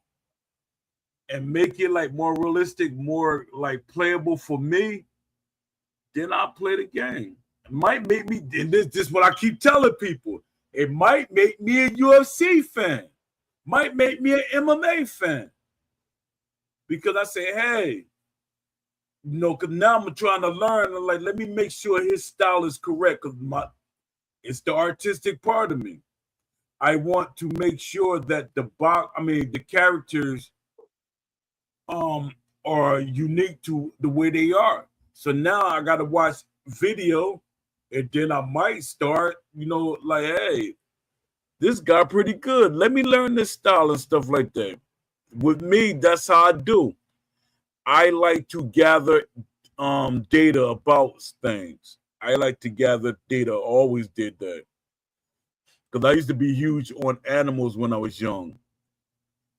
and make it like more realistic, more like playable for me, then I'll play the game. It might make me, and this is what I keep telling people. It might make me a UFC fan, might make me an MMA fan. Because I say, hey, because now I'm trying to learn. Like, let me make sure his style is correct. Because it's the artistic part of me. I want to make sure that the characters are unique to the way they are. So now I gotta watch video and then I might start, like, hey, this guy pretty good. Let me learn this style and stuff like that. With me, that's how I do. I like to gather data about things. I like to gather data. Always did that. Because I used to be huge on animals when I was young.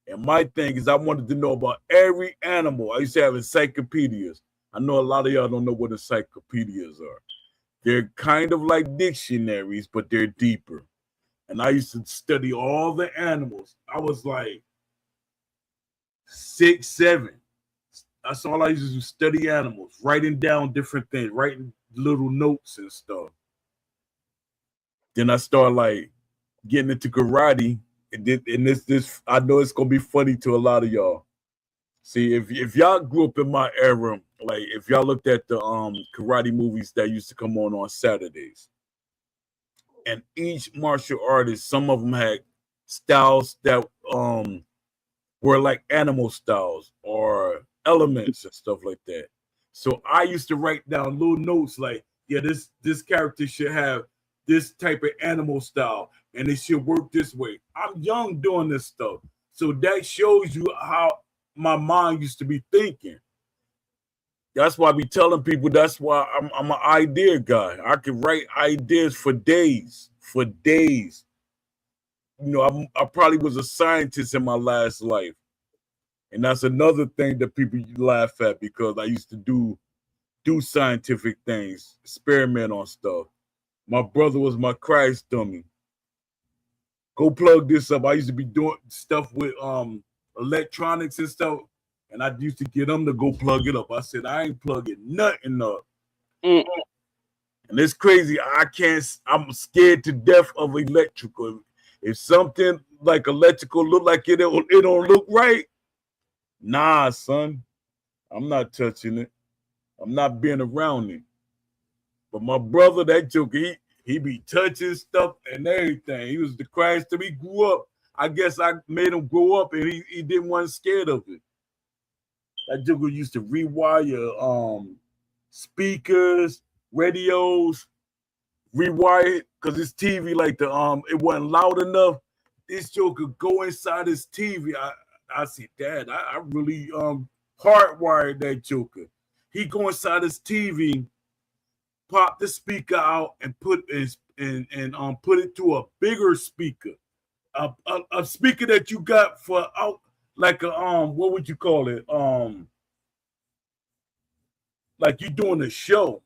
And my thing is I wanted to know about every animal. I used to have encyclopedias. I know a lot of y'all don't know what encyclopedias are. They're kind of like dictionaries, but they're deeper. And I used to study all the animals. I was like 6, 7. That's all I used to do, study animals, writing down different things, writing little notes and stuff. Then I started like getting into karate. And this I know it's gonna be funny to a lot of y'all. See, if y'all grew up in my era, like if y'all looked at the karate movies that used to come on Saturdays, and each martial artist, some of them had styles that were like animal styles or elements and stuff like that. So I used to write down little notes like, yeah, this character should have this type of animal style and it should work this way. I'm young doing this stuff. So that shows you how my mind used to be thinking. That's why I be telling people that's why I'm an idea guy. I can write ideas for days. For days. I probably was a scientist in my last life. And that's another thing that people laugh at because I used to do scientific things, experiment on stuff. My brother was my crash dummy. Go plug this up. I used to be doing stuff with electronics and stuff, and I used to get them to go plug it up. I said, I ain't plugging nothing up. And it's crazy. I'm scared to death of electrical. If something like electrical look like it don't look right, nah, son, I'm not touching it. I'm not being around it. But my brother, that joker, he be touching stuff and everything. He was the crash till he grew up. I guess I made him grow up and he didn't want scared of it. That joker used to rewire speakers, radios, rewire it because his TV like it wasn't loud enough. This joker go inside his TV. I see, Dad, I really hardwired that joker. He go inside his TV, pop the speaker out, and put it to a bigger speaker, a speaker that you got for out like a what would you call it? Like you doing a show,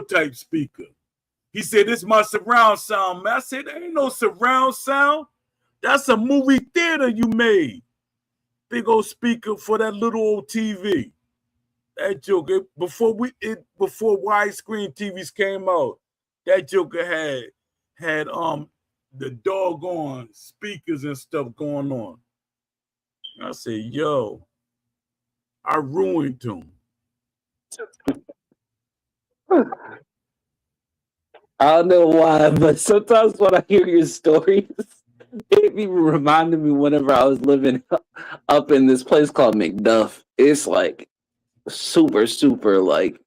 type speaker. He said, "This is my surround sound, man." I said, "There ain't no surround sound. That's a movie theater you made. Big old speaker for that little old TV." That joker before widescreen TVs came out, that joker had the doggone speakers and stuff going on. I said, "Yo, I ruined him." I don't know why, but sometimes when I hear your stories, it even reminded me whenever I was living up in this place called McDuff. It's like super, super like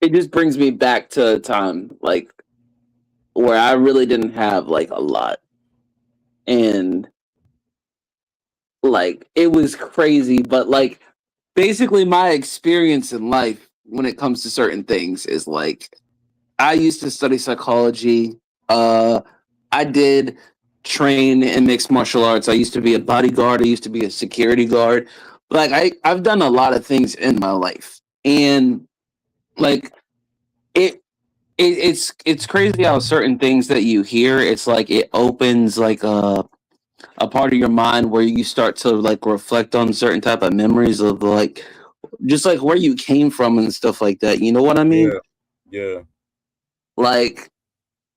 it just brings me back to a time like where I really didn't have like a lot. And like it was crazy, but like basically my experience in life when it comes to certain things is like I used to study psychology. I did train in mixed martial arts. I used to be a bodyguard. I used to be a security guard. like I've done a lot of things in my life, and like it, it's crazy how certain things that you hear, it's like it opens like a part of your mind where you start to like reflect on certain type of memories of like just like where you came from and stuff like that. You know what I mean? Yeah, yeah, Like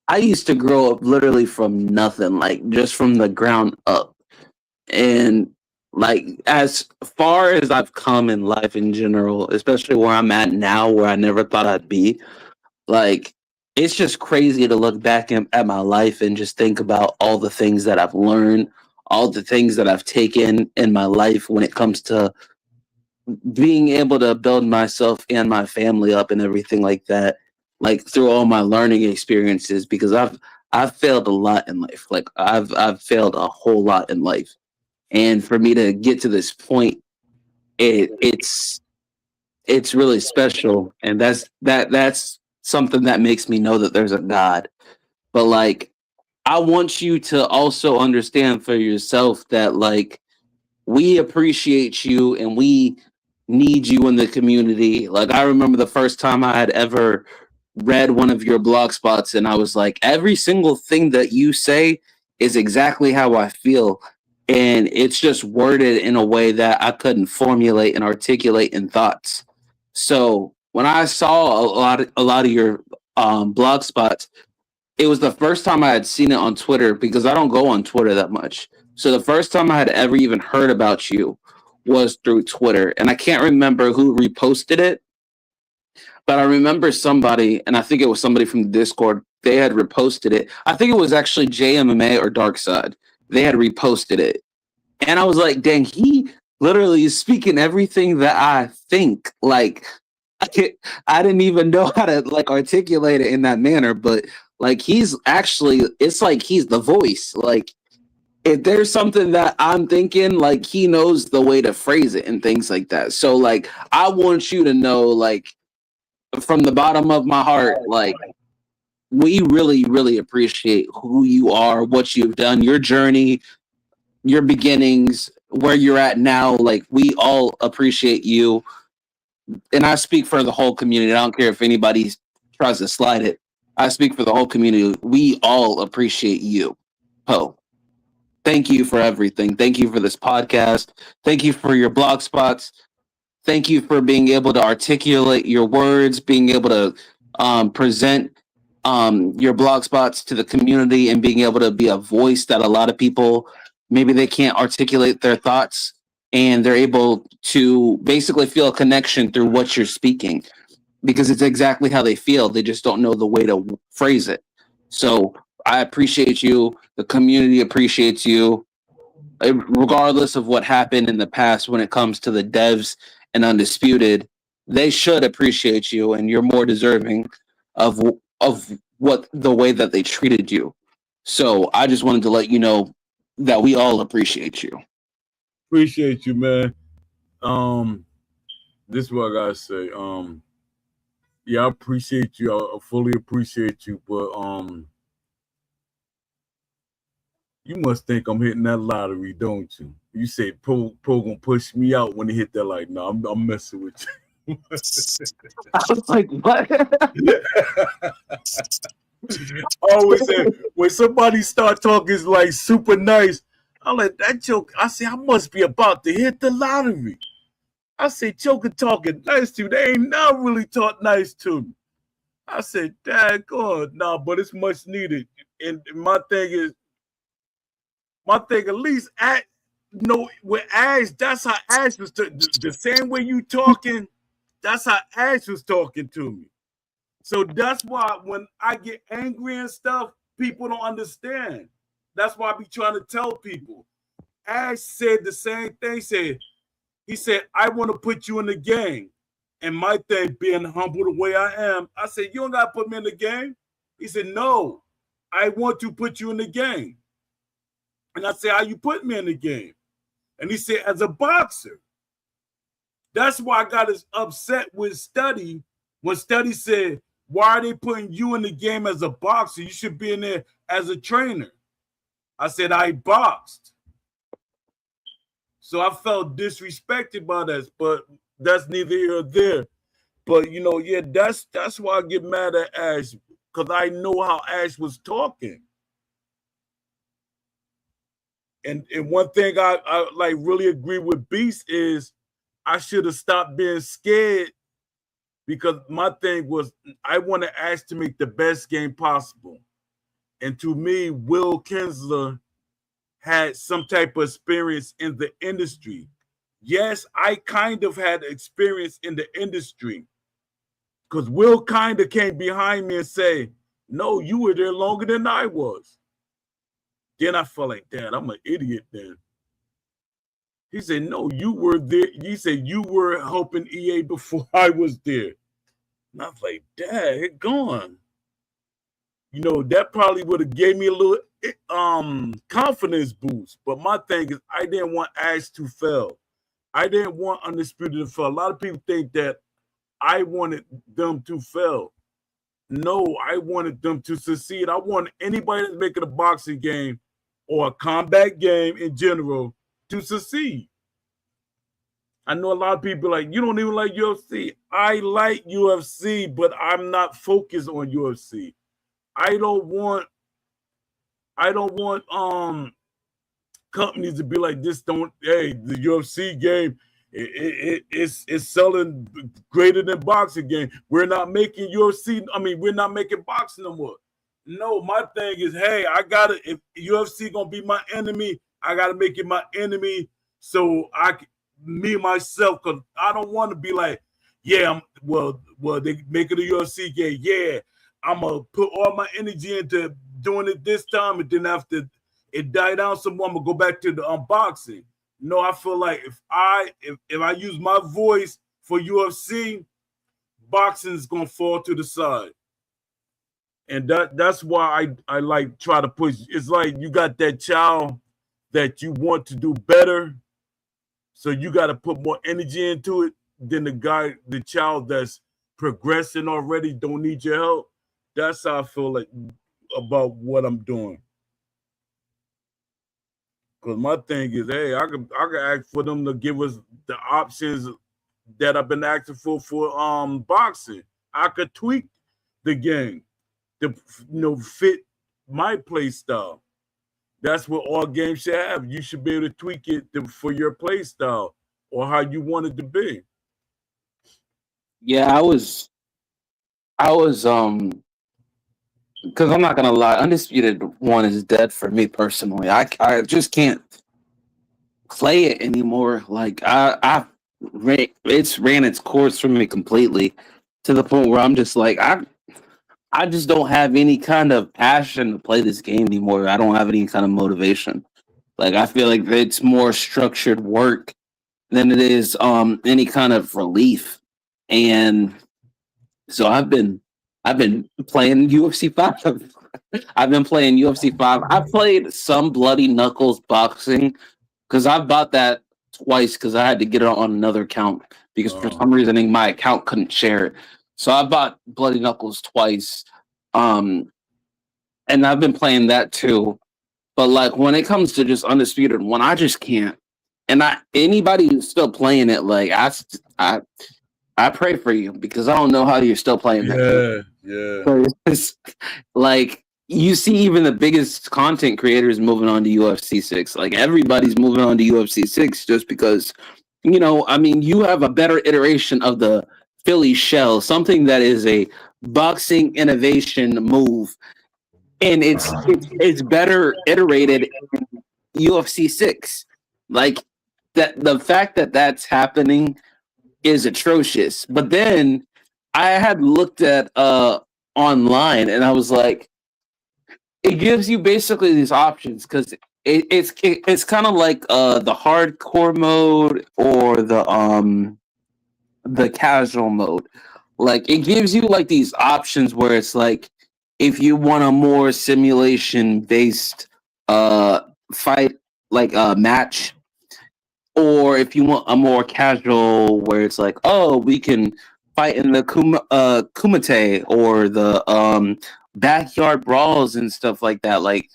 I used to grow up literally from nothing, like just from the ground up. And like as far as I've come in life in general, especially where I'm at now, where I never thought I'd be, like it's just crazy to look back at my life and just think about all the things that I've learned, all the things that I've taken in my life when it comes to being able to build myself and my family up and everything like that, like through all my learning experiences, because I've failed a lot in life. Like I've failed a whole lot in life. And for me to get to this point, it's really special. And that's something that makes me know that there's a God. But like I want you to also understand for yourself that like we appreciate you and we need you in the community. Like I remember the first time I had ever read one of your blog spots and I was like, every single thing that you say is exactly how I feel. And it's just worded in a way that I couldn't formulate and articulate in thoughts. So when I saw a lot of your blog spots, it was the first time I had seen it on Twitter because I don't go on Twitter that much. So the first time I had ever even heard about you was through Twitter. And I can't remember who reposted it, but I remember somebody, and I think it was somebody from the Discord, they had reposted it. I think it was actually JMMA or Darkside. They had reposted it. And I was like, dang, he literally is speaking everything that I think. Like, I didn't even know how to like articulate it in that manner, but like he's actually, it's like he's the voice. Like, if there's something that I'm thinking, like he knows the way to phrase it and things like that. So, like, I want you to know, like, from the bottom of my heart, like, we really, really appreciate who you are, what you've done, your journey, your beginnings, where you're at now. Like, we all appreciate you. And I speak for the whole community. I don't care if anybody tries to slide it. I speak for the whole community. We all appreciate you. Poe. Thank you for everything. Thank you for this podcast. Thank you for your blog spots. Thank you for being able to articulate your words, being able to present your blog spots to the community, and being able to be a voice that a lot of people maybe they can't articulate their thoughts, and they're able to basically feel a connection through what you're speaking because it's exactly how they feel. They just don't know the way to phrase it. So I appreciate you. The community appreciates you, regardless of what happened in the past when it comes to the devs and undisputed. They should appreciate you, and you're more deserving of of what the way that they treated you. So I just wanted to let you know that we all appreciate you. appreciate you, man. This is what I gotta say. Yeah, I appreciate you. I fully appreciate you, but you must think I'm hitting that lottery, don't you? You say Pro gonna push me out when he hit that. Like, no, I'm messing with you. I was like, what? Always say when somebody start talking like super nice, I'm like that joke. I say I must be about to hit the lottery. I say Joker talking nice to you. They ain't not really talk nice to me. I said, Dad, God, nah, but it's much needed. And my thing at least at with Ash, that's how Ash was the same way you talking, that's how Ash was talking to me. So that's why when I get angry and stuff, people don't understand. That's why I be trying to tell people. Ash said the same thing. He said, I want to put you in the game. And my thing being humble the way I am, I said, you don't got to put me in the game. He said, no, I want to put you in the game. And I said, how you put me in the game? And he said, as a boxer. That's why I got as upset with Study when Study said, why are they putting you in the game as a boxer? You should be in there as a trainer. I said, I boxed. So I felt disrespected by that, but that's neither here or there. But yeah, that's why I get mad at Ash because I know how Ash was talking. And one thing I like really agree with Beast is I should have stopped being scared because my thing was I want to Ash to make the best game possible. And to me, Will Kinsler had some type of experience in the industry. Yes, I kind of had experience in the industry because Will kind of came behind me and say, no, you were there longer than I was. Then I felt like, Dad, I'm an idiot then. He said, no, you were there. He said, you were helping EA before I was there. And I was like, Dad, it's gone. That probably would have gave me a little confidence boost. But my thing is, I didn't want Ash to fail. I didn't want Undisputed to fail. A lot of people think that I wanted them to fail. No, I wanted them to succeed. I want anybody that's making a boxing game or a combat game in general to succeed. I know a lot of people like, you don't even like UFC. I like UFC, but I'm not focused on UFC. I don't want companies to be like this. The UFC game it's selling greater than boxing game. We're not making UFC. I mean, we're not making boxing no more. No, my thing is, hey, I gotta. If UFC gonna be my enemy, I gotta make it my enemy. So me myself, because I don't want to be like, yeah, well, they make it a UFC game. Yeah, I'm gonna put all my energy into doing it this time, and then after it died down some more, I'm gonna go back to the unboxing. No, I feel like if I use my voice for UFC, boxing is gonna fall to the side. And that's why I like try to push. It's like you got that child that you want to do better, so you got to put more energy into it than the child that's progressing already, don't need your help. That's how I feel like about what I'm doing. Because my thing is, hey, I could ask for them to give us the options that I've been asking for boxing. I could tweak the game to fit my play style. That's what all games should have. You should be able to tweak it for your play style or how you want it to be. Yeah, I was because I'm not gonna lie, Undisputed One is dead for me personally. I just can't play it anymore. Like it's ran its course for me completely to the point where I'm just like I just don't have any kind of passion to play this game anymore. I don't have any kind of motivation. Like I feel like it's more structured work than it is any kind of relief. And so I've been playing UFC 5. I've been playing UFC 5. I played some Bloody Knuckles boxing because I bought that twice because I had to get it on another account because for some reason my account couldn't share it. So I bought Bloody Knuckles twice. And I've been playing that too. But like when it comes to just Undisputed One, I just can't. And anybody who's still playing it, like I pray for you because I don't know how you're still playing that. Yeah. So it's like you see even the biggest content creators moving on to UFC 6. Like everybody's moving on to UFC 6 just because, I mean, you have a better iteration of the Philly shell, something that is a boxing innovation move. And it's better iterated in UFC 6. Like that the fact that that's happening is atrocious. But then I had looked at online and I was like, it gives you basically these options because it's kind of like the hardcore mode or the casual mode. Like it gives you like these options where it's like if you want a more simulation based fight like a match, or if you want a more casual where it's like, oh, we can fight in the kumite or the backyard brawls and stuff like that. Like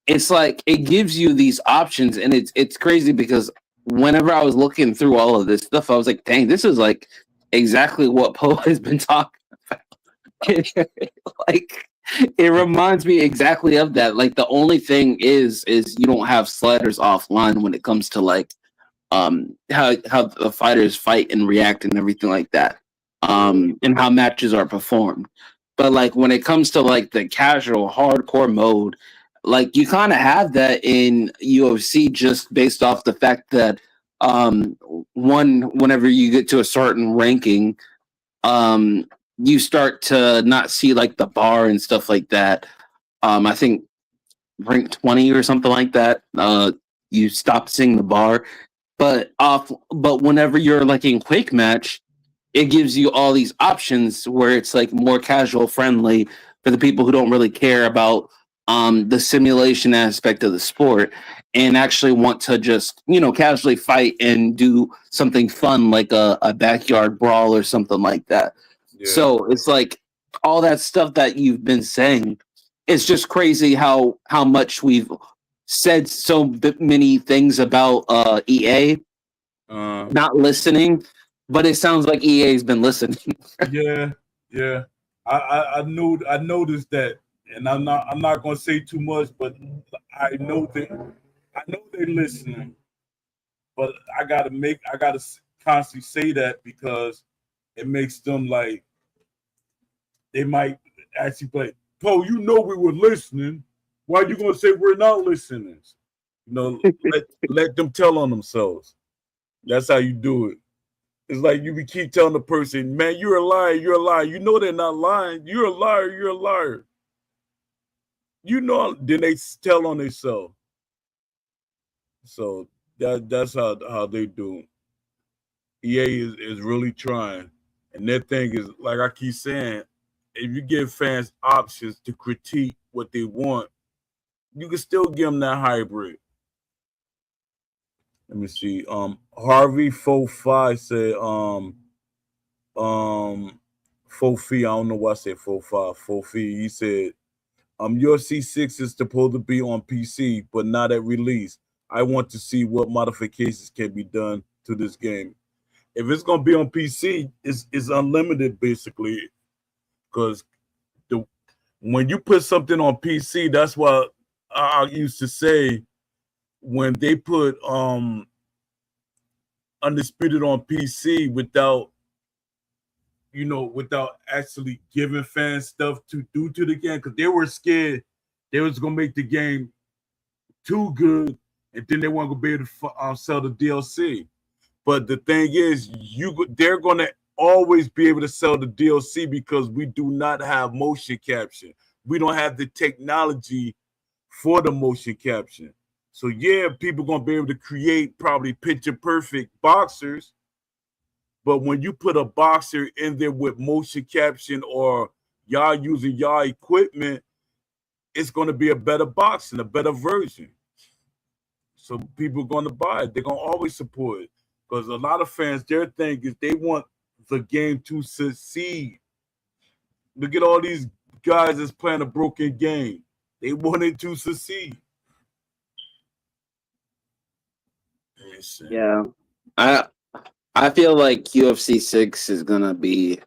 it's like it gives you these options, and it's crazy because whenever I was looking through all of this stuff, I was like, dang, this is like exactly what Poe has been talking about. Like, it reminds me exactly of that. Like, the only thing is you don't have sliders offline when it comes to like how the fighters fight and react and everything like that, and how matches are performed. But like when it comes to like the casual hardcore mode, like you kind of have that in UFC just based off the fact that whenever you get to a certain ranking, you start to not see like the bar and stuff like that. I think rank 20 or something like that. You stop seeing the bar, but whenever you're like in quick match, it gives you all these options where it's like more casual friendly for the people who don't really care about the simulation aspect of the sport and actually want to just casually fight and do something fun like a backyard brawl or something like that. Yeah. So it's like all that stuff that you've been saying. It's just crazy how much we've said many things about EA not listening, but it sounds like EA's been listening. Yeah. I noticed that, and I'm not gonna say too much, but I know they're listening. But I gotta constantly say that because it makes them like they might actually play. Poe, we were listening. Why are you gonna say we're not listening? Let them tell on themselves. That's how you do it. It's like you can keep telling the person, man, you're a liar, you're a liar. You know they're not lying. You're a liar, you're a liar. Then they tell on themselves. So that's how they do. EA is really trying. And that thing is, like I keep saying, if you give fans options to critique what they want, you can still give them that hybrid. Let me see. Harvey Fofi said, Fofi, I don't know why I said Fofi. Fofi, he said, UFC 6 is supposed to be on PC, but not at release. I want to see what modifications can be done to this game. If it's gonna be on PC, it's unlimited basically. Because when you put something on PC, that's what I used to say when they put Undisputed on PC without actually giving fans stuff to do to the game, because they were scared they was gonna make the game too good, and then they weren't gonna be able to sell the DLC. But the thing is, they're gonna always be able to sell the DLC because we do not have motion capture. We don't have the technology for the motion capture. So yeah, people gonna be able to create probably picture perfect boxers, but when you put a boxer in there with motion caption or y'all using y'all equipment, it's gonna be a better boxing, a better version. So people are gonna buy it. They're gonna always support it because a lot of fans, their thing is they want the game to succeed. Look at all these guys that's playing a broken game. They want it to succeed. Yeah, I feel like UFC 6 is gonna be.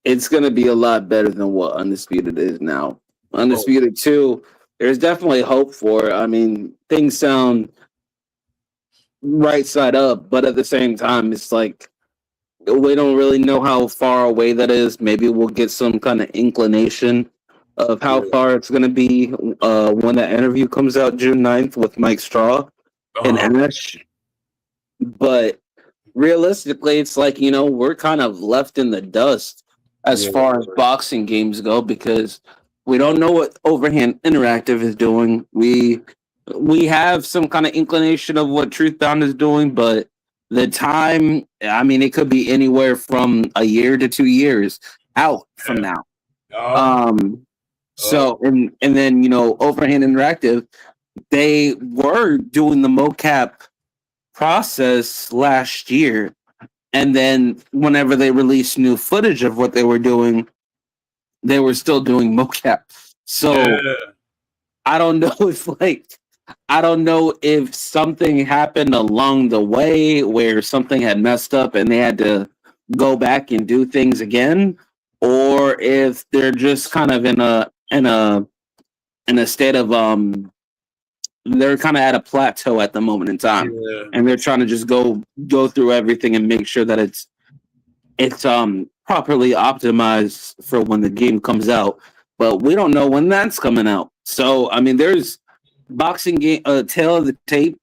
It's gonna be a lot better than what Undisputed is now. Undisputed 2, there's definitely hope for it. I mean, things sound right side up, but at the same time, it's like we don't really know how far away that is. Maybe we'll get some kind of inclination of how far it's going to be when that interview comes out June 9th with Mike Straw and Ash. But realistically, it's like, we're kind of left in the dust as far as boxing games go because we don't know what Overhand Interactive is doing. We have some kind of inclination of what Truthbound is doing, but the time, I mean, it could be anywhere from a year to 2 years out from now. So, and then, Overhand Interactive, they were doing the mocap process last year. And then whenever they released new footage of what they were doing, they were still doing mocap. So I don't know if I don't know if something happened along the way where something had messed up and they had to go back and do things again, or if they're just kind of in a state of they're kind of at a plateau at the moment in time, Yeah, and they're trying to just go through everything and make sure that it's properly optimized for when the game comes out. But we don't know when that's coming out. So I mean, there's boxing game, Tale of the Tape,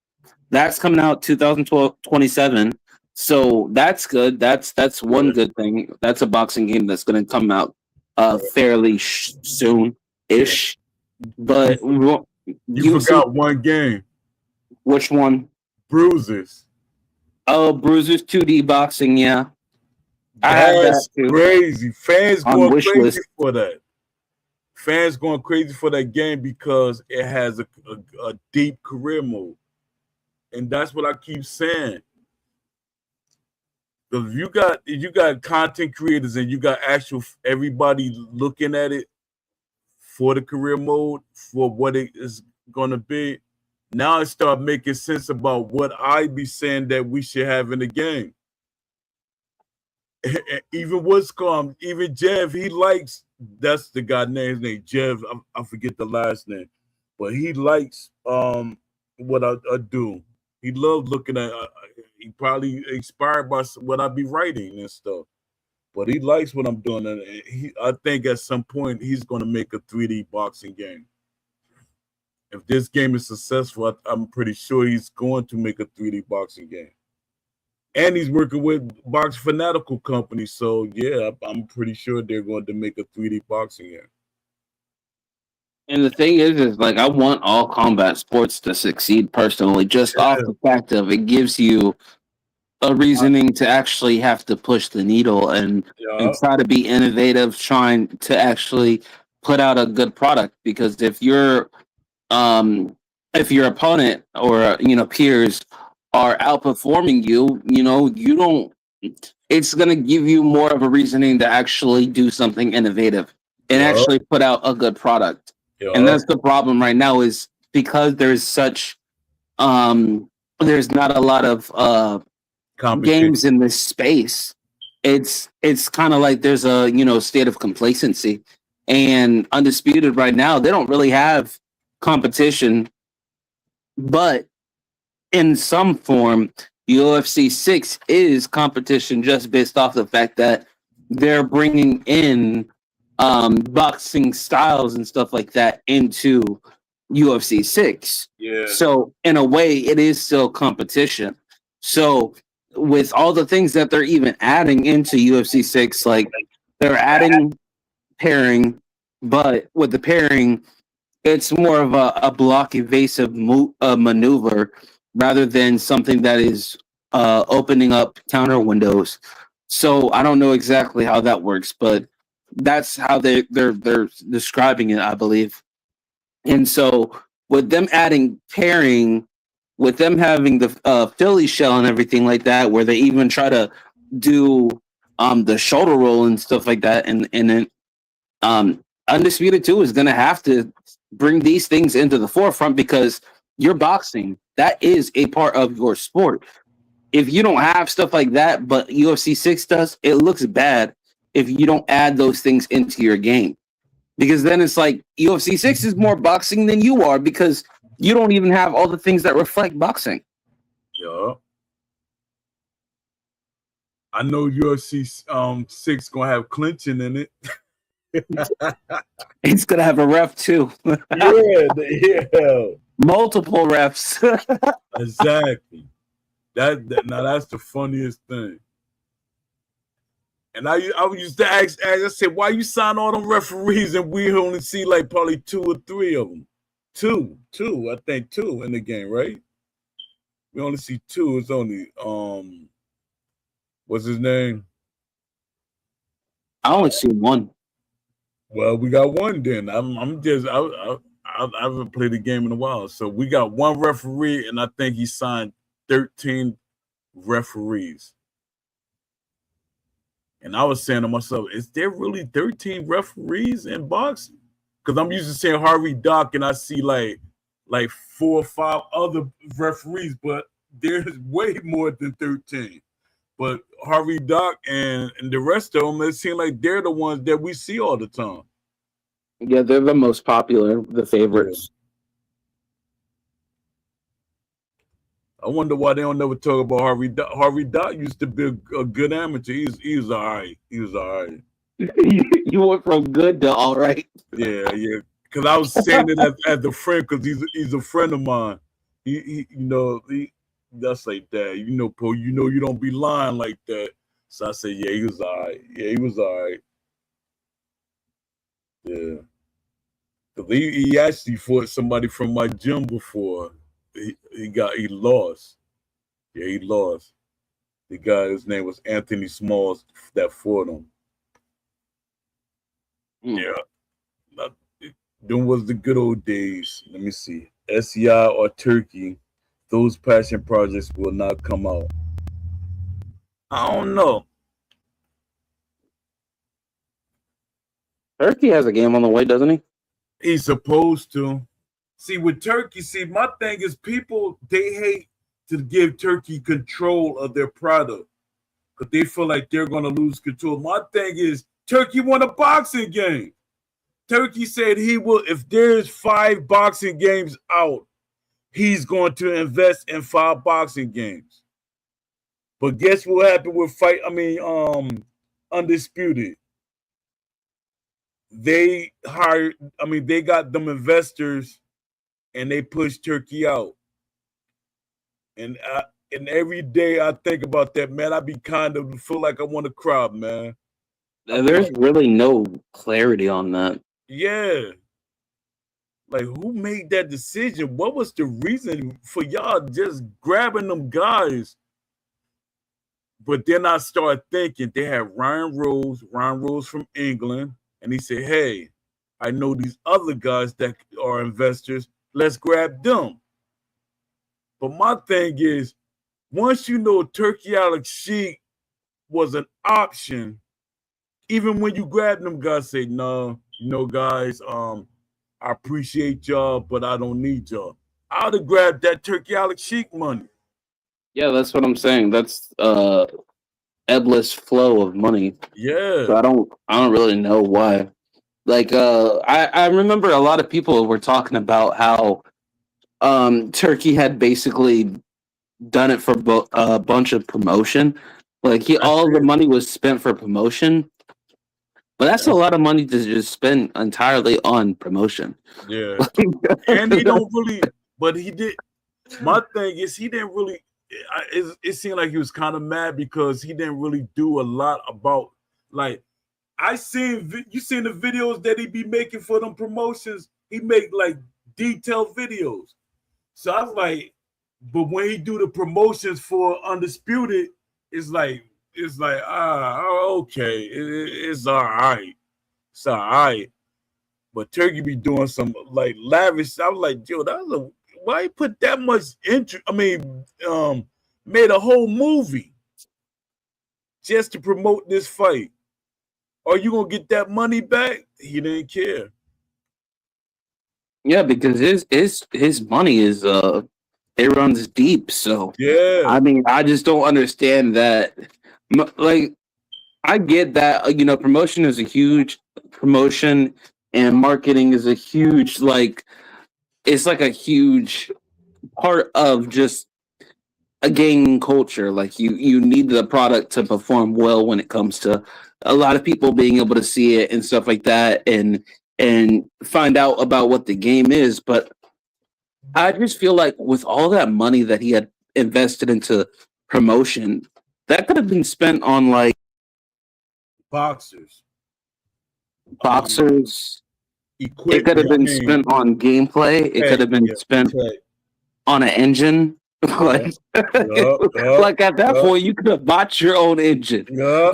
that's coming out 2027. So that's good. That's one yeah. good thing. That's a boxing game that's going to come out fairly soon Yeah. ish. But You UFC, forgot one game, which one? Bruises. Oh, Bruisers 2D boxing. Yeah, I have that That's too crazy. Fans on going wish crazy list. for that. Fans going crazy for that game because it has a deep career mode. And that's what I keep saying. If you got content creators and you got actual everybody looking at it for the career mode for what it is going to be, now it start making sense about what I be saying that we should have in the game. Even what's called, even Jeff, he likes, that's the guy name, his name Jeff. I forget the last name, but he likes what I do. He loves looking at. He probably inspired by what I be writing and stuff. But he likes what I'm doing, and I think at some point he's going to make a 3D boxing game. If this game is successful, I'm pretty sure he's going to make a 3D boxing game. And he's working with Box Fanatical Company, so yeah, I'm pretty sure they're going to make a 3D boxing game. And the thing is like I want all combat sports to succeed personally, just off the fact of it gives you a reasoning to actually have to push the needle and Yeah, try to be innovative, trying to actually put out a good product. Because if your opponent or peers are outperforming you, you don't. It's gonna give you more of a reasoning to actually do something innovative and yeah, actually put out a good product. And yeah. that's the problem right now is because there's such um there's not a lot of Competition. games in this space. It's kind of like there's a state of complacency, and Undisputed right now they don't really have competition, but in some form UFC 6 is competition just based off the fact that they're bringing in boxing styles and stuff like that into UFC 6. Yeah, So in a way it is still competition. So with all the things that they're even adding into UFC 6, like they're adding pairing, but with the pairing, it's more of a block evasive maneuver rather than something that is opening up counter windows. So I don't know exactly how that works, but that's how they're describing it, I believe. And so with them adding pairing, with them having the Philly shell and everything like that, where they even try to do the shoulder roll and stuff like that, and then Undisputed 2 is going to have to bring these things into the forefront because you're boxing. That is a part of your sport. If you don't have stuff like that, but UFC 6 does, it looks bad if you don't add those things into your game. Because then it's like UFC 6 is more boxing than you are because you don't even have all the things that reflect boxing. yeah. I know UFC 6 gonna have clinching in it. It's going to have a ref too. Yeah. Multiple refs. Exactly. That now that's the funniest thing. And I used to ask, I said, why you sign all them referees and we only see like probably 2 or 3 of them? Two, I think 2 in the game, right? We only see 2. It's only what's his name? I only see one. Well, we got one then. I'm just I haven't played the game in a while, so we got one referee, and I think he signed 13 referees. And I was saying to myself, is there really 13 referees in boxing? Because I'm used to seeing Harvey Dock, and I see like like 4 or 5 other referees, but there's way more than 13. But Harvey Doc and the rest of them, it seems like they're the ones that we see all the time. Yeah, they're the most popular, the favorites. I wonder why they don't never talk about Harvey Doc. Harvey Doc used to be a good amateur. He was all right. He was all right. You went from good to all right. Yeah. Because I was saying it as a friend, because he's a friend of mine. He that's like that. Po, you don't be lying like that. So I said, yeah, he was all right. Yeah, he was all right. Yeah. Because he actually fought somebody from my gym before. He lost. Yeah, he lost. The guy, his name was Anthony Smalls, that fought him. Yeah. Them was the good old days. Let me see. SEI or Turkey, those passion projects will not come out. I don't know. Turkey has a game on the way, doesn't he? He's supposed to. See, with Turkey, my thing is people, they hate to give Turkey control of their product because they feel like they're going to lose control. My thing is Turkey won a boxing game. Turkey said he will, if there's 5 boxing games out, he's going to invest in 5 boxing games. But guess what happened with Undisputed? They got them investors and they pushed Turkey out. And every day I think about that, man, I be kind of feel like I want to cry, man. There's really no clarity on that. Yeah. Like, who made that decision? What was the reason for y'all just grabbing them guys? But then I started thinking they had Ryan Rose from England, and he said, hey, I know these other guys that are investors. Let's grab them. But my thing is, once you know Turkey Al-Sheikh was an option, even when you grab them guys, say, no, guys, I appreciate y'all, but I don't need y'all. I'd have grabbed that Turkey Al-Sheikh money. Yeah, that's what I'm saying. That's endless flow of money. Yeah. So I don't really know why. Like I remember a lot of people were talking about how Turkey had basically done it for a bunch of promotion. Like all the money was spent for promotion. But that's a lot of money to just spend entirely on promotion. Yeah. And he don't really, but he did. My thing is, he didn't really, it seemed like he was kind of mad because he didn't really do a lot about, like, you seen the videos that he be making for them promotions. He make like detailed videos. So I was like, but when he do the promotions for Undisputed, it's like okay, it's all right. It's all right. But Turkey be doing some like lavish. I was like, yo, why he put that much interest? Made a whole movie just to promote this fight. Are you gonna get that money back? He didn't care. Yeah, because his money is it runs deep. So yeah, I mean, I just don't understand that. Like, I get that promotion is a huge promotion, and marketing is a huge it's like a huge part of just a gaming culture. Like you need the product to perform well when it comes to a lot of people being able to see it and stuff like that, and find out about what the game is. But I just feel like with all that money that he had invested into promotion, that could have been spent on like boxers. It could have been spent on gameplay. It could have been spent on an engine. Like at that point, you could have bought your own engine. Yeah.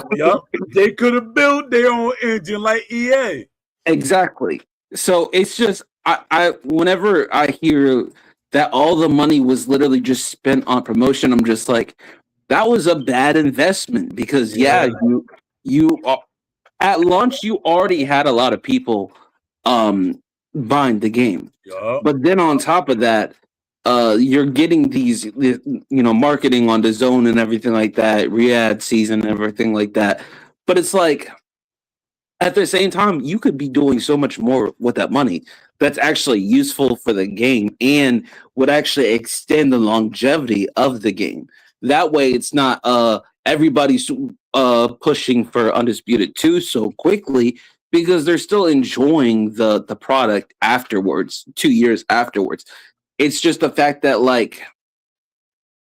They could have built their own engine like EA. Exactly. So it's just I whenever I hear that all the money was literally just spent on promotion, I'm just like, that was a bad investment because you at launch you already had a lot of people buying the game. Yeah. But then on top of that, you're getting these, marketing on the zone and everything like that, Riyadh season and everything like that. But it's like at the same time, you could be doing so much more with that money that's actually useful for the game and would actually extend the longevity of the game. That way, it's not everybody's pushing for Undisputed 2 so quickly because they're still enjoying the product afterwards, 2 years afterwards. It's just the fact that like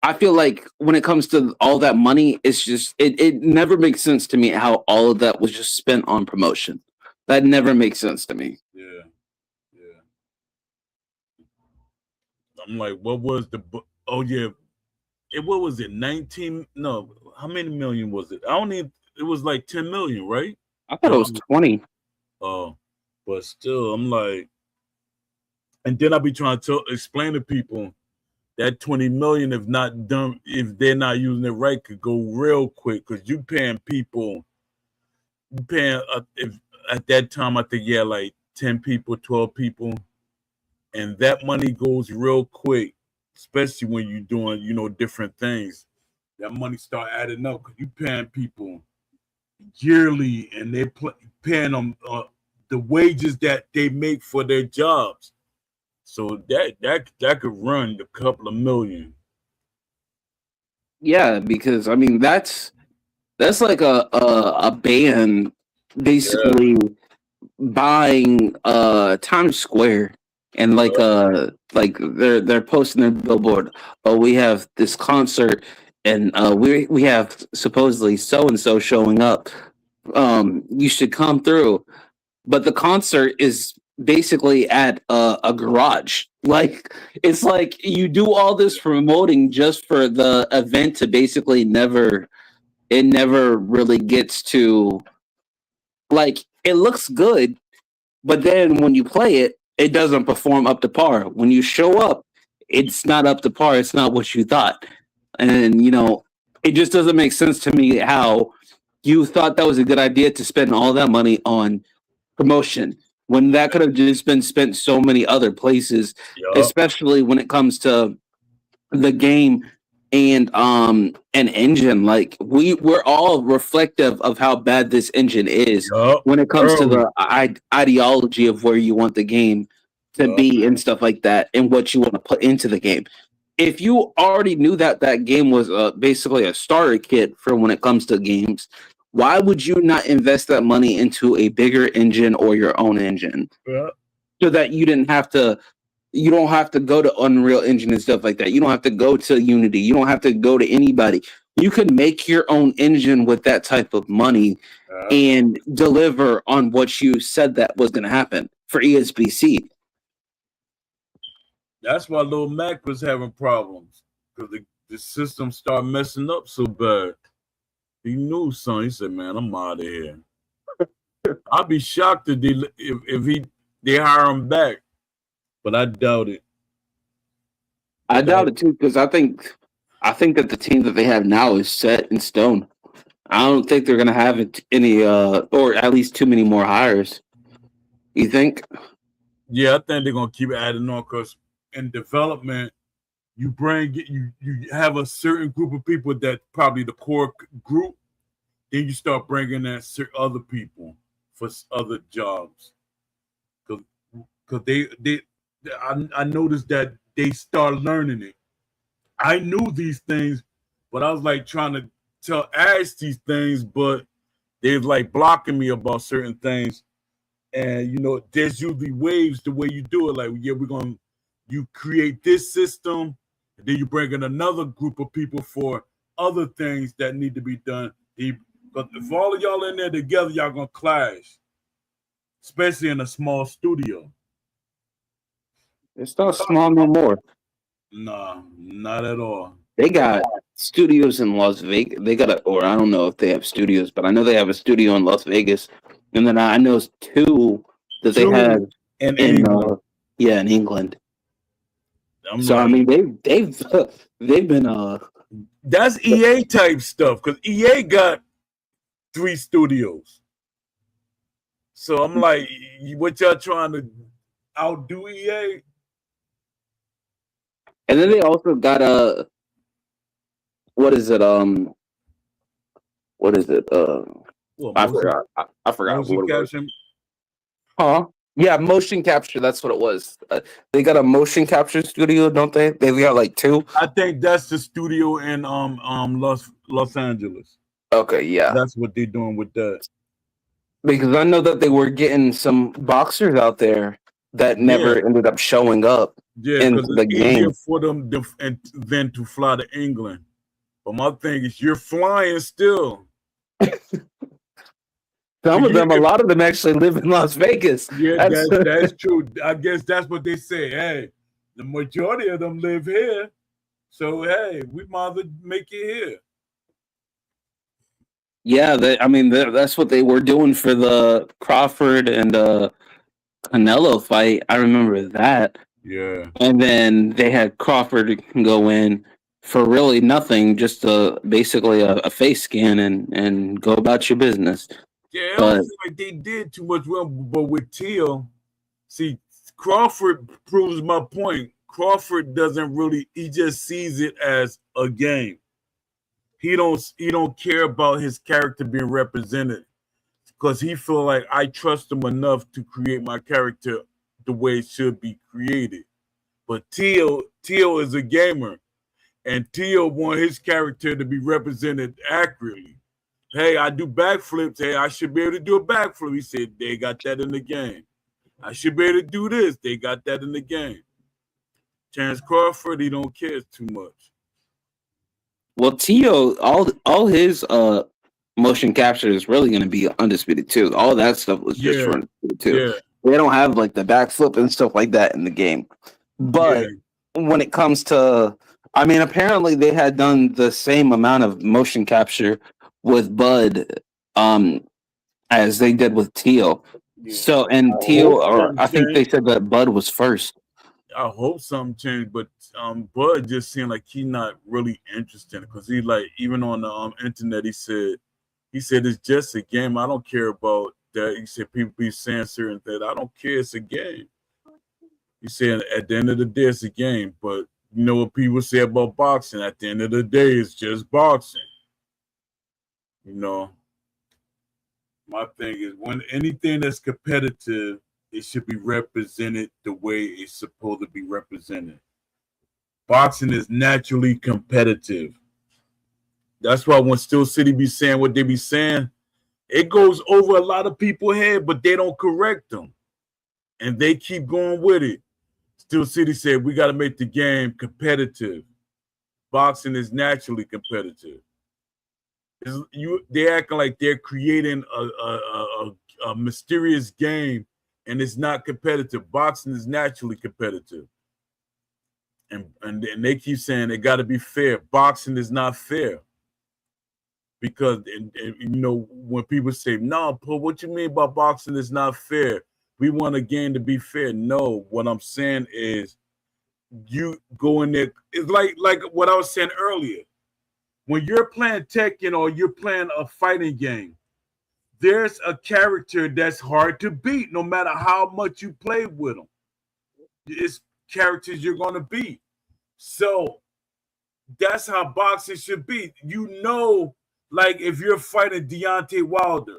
I feel like when it comes to all that money, it's just it never makes sense to me how all of that was just spent on promotion. That never makes sense to me. Yeah. Yeah. I'm like, what was the? Oh yeah. What was it? 19? No. How many million was it? I don't even. It was like 10 million, right? I thought it was 20. But still, I'm like, and then I be trying to explain to people that 20 million, if not done, if they're not using it right, could go real quick because you paying people, if at that time I think like 10 people, 12 people, and that money goes real quick, especially when you're doing different things. That money start adding up because you paying people yearly, and they're paying them the wages that they make for their jobs. So that could run a couple of million. Yeah, because I mean that's like a band basically buying Times Square and like they're posting their billboard. Oh, we have this concert and we have supposedly so and so showing up. You should come through. But the concert is basically at a garage. Like it's like you do all this promoting just for the event to basically never really gets to, like, it looks good, but then when you play it, it doesn't perform up to par. When you show up, it's not up to par. It's not what you thought. And it just doesn't make sense to me how you thought that was a good idea to spend all that money on promotion when that could have just been spent so many other places, especially when it comes to the game and an engine. Like we're all reflective of how bad this engine is when it comes to the ideology of where you want the game to be and stuff like that and what you want to put into the game. If you already knew that game was basically a starter kit for when it comes to games, why would you not invest that money into a bigger engine or your own engine so that you don't have to go to Unreal Engine and stuff like that. You don't have to go to Unity. You don't have to go to anybody. You can make your own engine with that type of money and deliver on what you said that was going to happen for ESBC. That's why Lil Mac was having problems because the system started messing up so bad. He knew something. He said, "Man, I'm out of here." I'd be shocked if they hire him back, but I doubt it. I doubt it too because I think that the team that they have now is set in stone. I don't think they're going to have any or at least too many more hires. You think? Yeah, I think they're going to keep adding on because in development, you have a certain group of people that probably the core group. Then you start bringing in other people for other jobs. Because I noticed that they start learning it. I knew these things, but I was like trying to tell Ash these things, but they're like blocking me about certain things. And there's usually waves the way you do it. Like, yeah, you create this system, and then you bring in another group of people for other things that need to be done. Because if all of y'all in there together, y'all gonna clash, especially in a small studio. It's not small no more. Nah, not at all. They got studios in Las Vegas. Or I don't know if they have studios, but I know they have a studio in Las Vegas, and then I know two that they have in England. In England. I mean, they've been that's EA type stuff because EA got 3 studios. So I'm like, what y'all trying to? outdo EA. And then they also got what is it? What is it? Well, I forgot. I forgot motion what it was. capture. Huh? Yeah, motion capture. That's what it was. They got a motion capture studio, don't they? They got like two. I think that's the studio in Los Angeles. Okay, yeah. That's what they're doing with that. Because I know that they were getting some boxers out there that never ended up showing up into because the it's easier game. for them than to fly to England. But my thing is, you're flying still. Some of them, a lot of them actually live in Las Vegas. Yeah, that's true. I guess that's what they say. Hey, the majority of them live here. So, hey, we might as well make it here. Yeah, that's what they were doing for the Crawford and Canelo fight. I remember that. Yeah. And then they had Crawford go in for really nothing, just basically a face scan and go about your business. Yeah, I don't feel like they did too much well, but with Teal, see, Crawford proves my point. Crawford doesn't really, he just sees it as a game. He don't care about his character being represented because he feel like I trust him enough to create my character the way it should be created. But Teal is a gamer, and Teal want his character to be represented accurately. Hey, I do backflips. Hey, I should be able to do a backflip. He said they got that in the game. I should be able to do this. They got that in the game. Terrence Crawford, he don't care too much. Well, Tio, all his motion capture is really going to be Undisputed too. All that stuff was just for Undisputed too. Yeah. They don't have like the backflip and stuff like that in the game. But when it comes to, I mean, apparently they had done the same amount of motion capture with Bud as they did with Teal. Yeah. So, and Teal, or I think they said that Bud was first. I hope something changed, but Bud just seemed like he's not really interested because he like even on the internet he said it's just a game. I don't care about that. He said people be saying certain that I don't care. It's a game. He said at the end of the day it's a game, but you know what people say about boxing? At the end of the day, it's just boxing. You know, my thing is when anything that's competitive, it should be represented the way it's supposed to be represented. Boxing is naturally competitive. That's why when Steel City be saying what they be saying, it goes over a lot of people's head, but they don't correct them. And they keep going with it. Steel City said, we got to make the game competitive. Boxing is naturally competitive. They're acting like they're creating a mysterious game, and it's not competitive. Boxing is naturally competitive. And they keep saying it got to be fair. Boxing is not fair. Because, and you know, when people say, no, Paul, what you mean by boxing is not fair? We want a game to be fair. No, what I'm saying is you go in there. It's like what I was saying earlier. When you're playing Tekken or you're playing a fighting game, there's a character that's hard to beat no matter how much you play with them. It's characters you're going to beat. So that's how boxing should be. You know, like if you're fighting Deontay Wilder,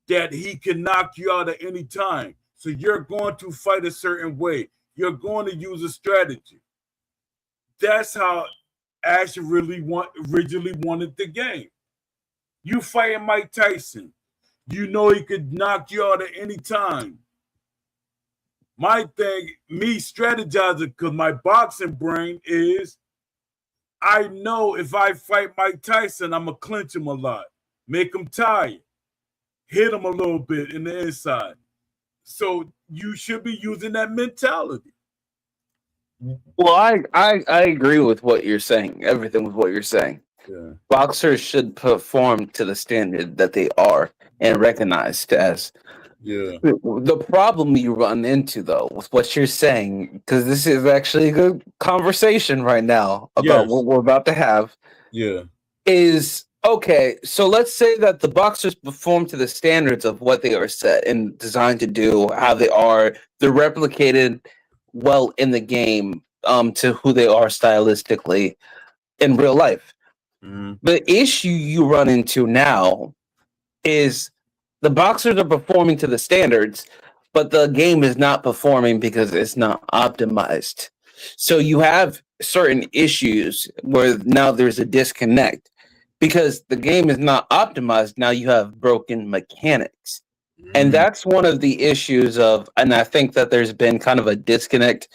that he can knock you out at any time. So you're going to fight a certain way. You're going to use a strategy. That's how Ash originally wanted the game. You fighting Mike Tyson. You know he could knock you out at any time. My thing, me strategizing, because my boxing brain is, I know if I fight Mike Tyson, I'm going to clinch him a lot, make him tired, hit him a little bit in the inside. So you should be using that mentality. Well, I agree with what you're saying, everything with what you're saying. Yeah. Boxers should perform to the standard that they are and recognized as. Yeah. The problem you run into, though, with what you're saying, because this is actually a good conversation right now about what we're about to have. Yeah. is okay. So let's say that the boxers perform to the standards of what they are set and designed to do, how they are. They're replicated well in the game to who they are stylistically in real life. Mhm. The issue you run into now is the boxers are performing to the standards, but the game is not performing because it's not optimized. So you have certain issues where now there's a disconnect because the game is not optimized. Now you have broken mechanics. And Mhm. that's one of the issues of, and I think that there's been kind of a disconnect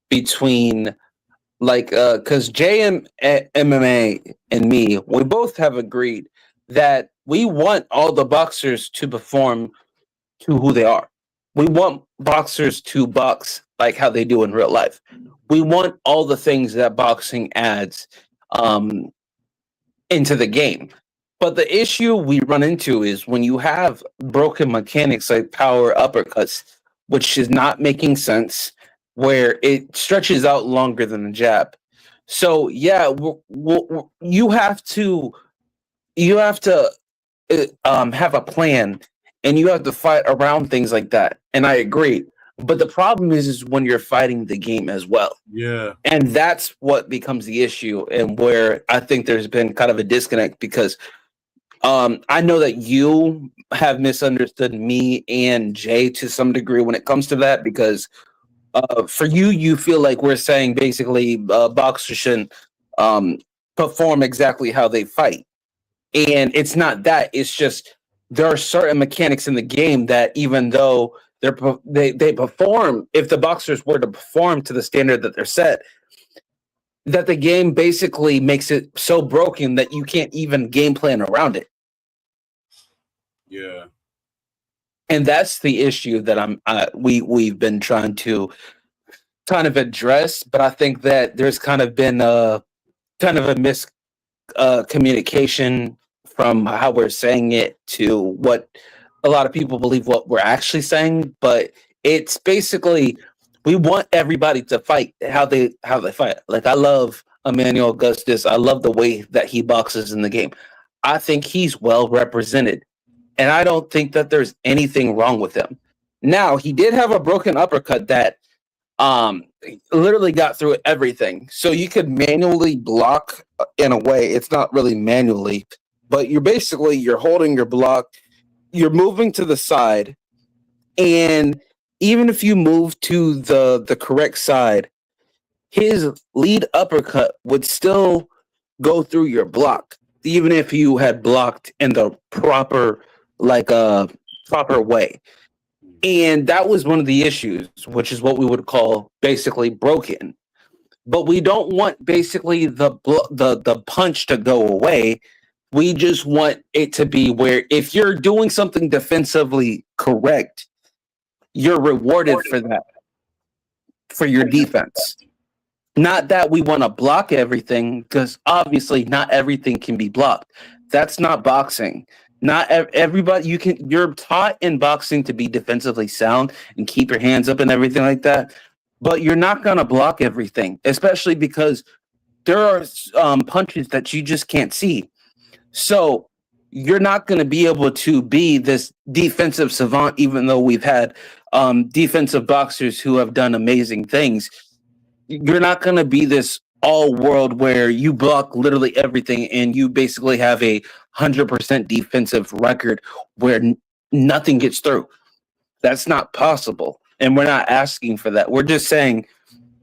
between like because MMA and me, we both have agreed that we want all the boxers to perform to who they are. We want boxers to box like how they do in real life. We want all the things that boxing adds um, into the game. But the issue we run into is when you have broken mechanics like power uppercuts, which is not making sense, where it stretches out longer than the jab. So yeah, you have to have a plan, and you have to fight around things like that. And I agree. But the problem is when you're fighting the game as well. Yeah. And that's what becomes the issue, and where I think there's been kind of a disconnect because I know that you have misunderstood me and Jay to some degree when it comes to that because for you, you feel like we're saying basically boxers shouldn't um, perform exactly how they fight. And it's not that, it's just there are certain mechanics in the game that even though they perform, if the boxers were to perform to the standard that they're set, that the game basically makes it so broken that you can't even game plan around it. Yeah. And that's the issue that we've been trying to kind of address. But I think that there's kind of been a kind of a mis communication from how we're saying it to what a lot of people believe what we're actually saying. But it's basically we want everybody to fight how they fight. Like I love Emmanuel Augustus. I love the way that he boxes in the game. I think he's well represented, and I don't think that there's anything wrong with him. Now he did have a broken uppercut that literally got through everything. So you could manually block in a way. It's not really manually, but you're holding your block, you're moving to the side, and even if you move to the correct side, his lead uppercut would still go through your block, even if you had blocked in the proper way. And that was one of the issues, which is what we would call basically broken. But we don't want basically the punch to go away. We just want it to be where if you're doing something defensively correct, you're rewarded for that, for your defense. Not that we want to block everything, because obviously not everything can be blocked. That's not boxing. Not everybody you're taught in boxing to be defensively sound and keep your hands up and everything like that, but you're not going to block everything, especially because there are punches that you just can't see. So you're not going to be able to be this defensive savant, even though we've had defensive boxers who have done amazing things. You're not going to be this all world where you block literally everything and you basically have a 100% defensive record where nothing gets through. That's not possible. And we're not asking for that. We're just saying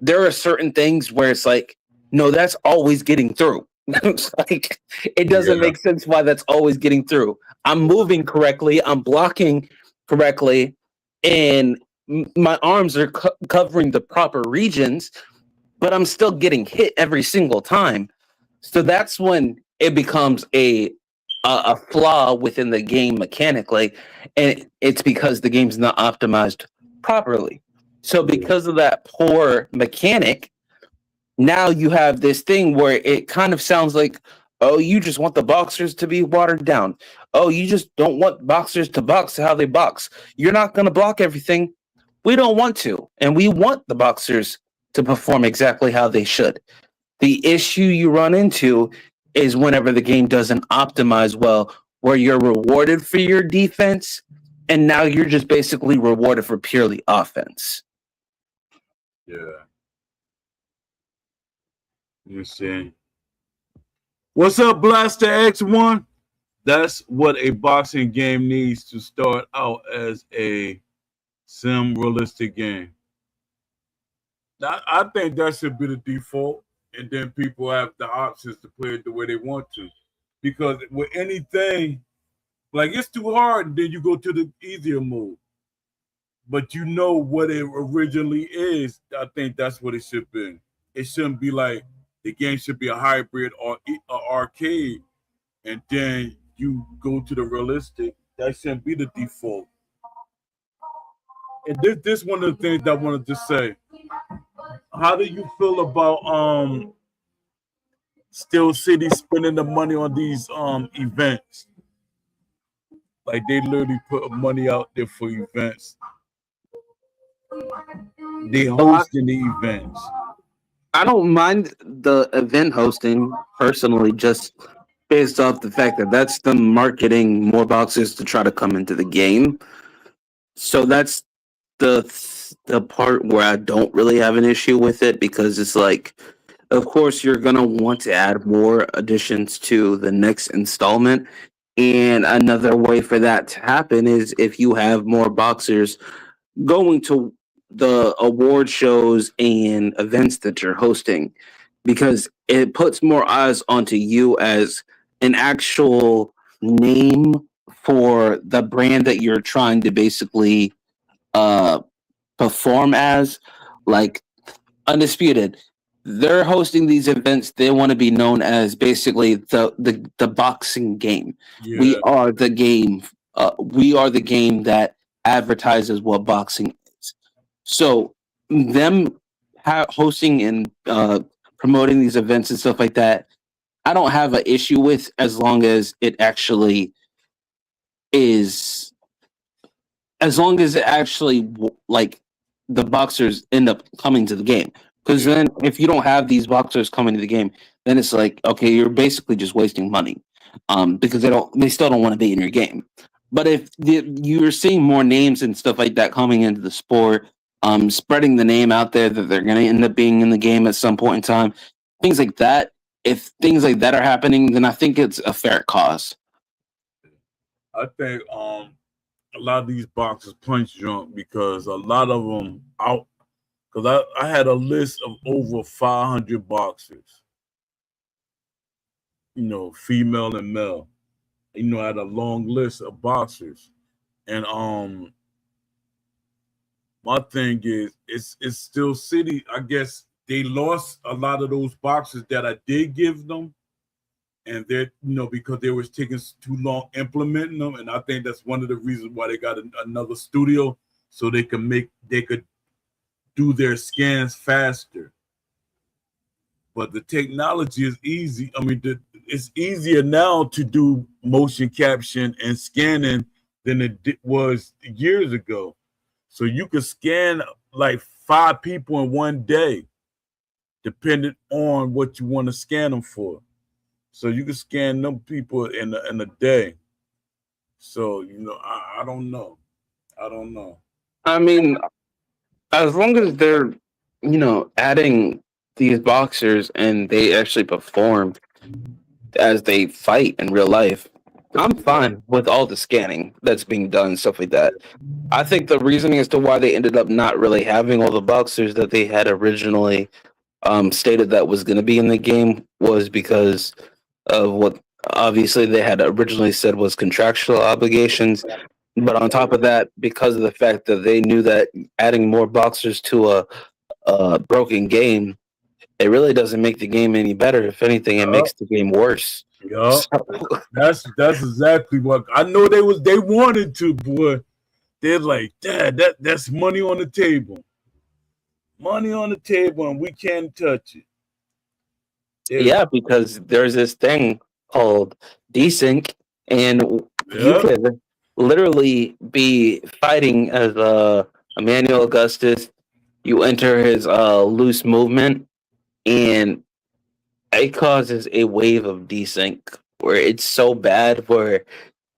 there are certain things where it's like, no, that's always getting through. It's like, it doesn't Yeah. make sense why that's always getting through. I'm moving correctly, I'm blocking correctly, and my arms are covering the proper regions, but I'm still getting hit every single time. So that's when it becomes a flaw within the game mechanically, and it's because the game's not optimized properly. So because of that poor mechanic, now you have this thing where it kind of sounds like, oh, you just want the boxers to be watered down. Oh, you just don't want boxers to box how they box. You're not going to block everything. We don't want to, and we want the boxers to perform exactly how they should. The issue you run into is whenever the game doesn't optimize well, where you're rewarded for your defense, and now you're just basically rewarded for purely offense. Yeah. You see. What's up, Blaster X1? That's what a boxing game needs to start out as a sim realistic game. I think that should be the default, and then people have the options to play it the way they want to. Because with anything, like it's too hard, and then you go to the easier mode. But you know what it originally is. I think that's what it should be. It shouldn't be like the game should be a hybrid or a arcade, and then you go to the realistic. That shouldn't be the default. And this one of the things that I wanted to say. How do you feel about Steel City spending the money on these events? Like they literally put money out there for events. They hosting the events. I don't mind the event hosting personally, just based off the fact that that's them marketing more boxers to try to come into the game. So that's the part where I don't really have an issue with it, because it's like, of course, you're gonna want to add more additions to the next installment. And another way for that to happen is if you have more boxers going to the award shows and events that you're hosting, because it puts more eyes onto you as an actual name for the brand that you're trying to basically uh perform as. Like Undisputed, they're hosting these events. They want to be known as basically the boxing game. Yeah. We are the game. We are the game that advertises what boxing is. So them hosting and promoting these events and stuff like that, I don't have an issue with, as long as it actually is, as long as it actually like the boxers end up coming to the game. Because then, if you don't have these boxers coming to the game, then it's like, okay, you're basically just wasting money, because they still don't want to be in your game. But if you're seeing more names and stuff like that coming into the sport, spreading the name out there that they're going to end up being in the game at some point in time, things like that. If things like that are happening, then I think it's a fair cause. I think a lot of these boxers punch drunk because a lot of them out. Because I had a list of over 500 boxers, female and male. I had a long list of boxers, and my thing is, it's still City. I guess they lost a lot of those boxers that I did give them, and they're because they was taking too long implementing them, and I think that's one of the reasons why they got another studio so they could do their scans faster. But the technology is easy. I mean, it's easier now to do motion caption and scanning than it was years ago. So you could scan like 5 people in one day, depending on what you want to scan them for. So you can scan them people in a day. So I don't know. I mean, as long as they're, adding these boxers and they actually perform as they fight in real life, I'm fine with all the scanning that's being done, stuff like that. I think the reasoning as to why they ended up not really having all the boxers that they had originally stated that was going to be in the game was because of what obviously they had originally said was contractual obligations. But on top of that, because of the fact that they knew that adding more boxers to a broken game, it really doesn't make the game any better. If anything, it makes the game worse. Yeah, that's exactly what I know. They wanted to, boy. They're like, Dad, that's money on the table. Money on the table, and we can't touch it. Yeah, because there's this thing called desync, and you could literally be fighting as Emmanuel Augustus. You enter his loose movement, and it causes a wave of desync where it's so bad where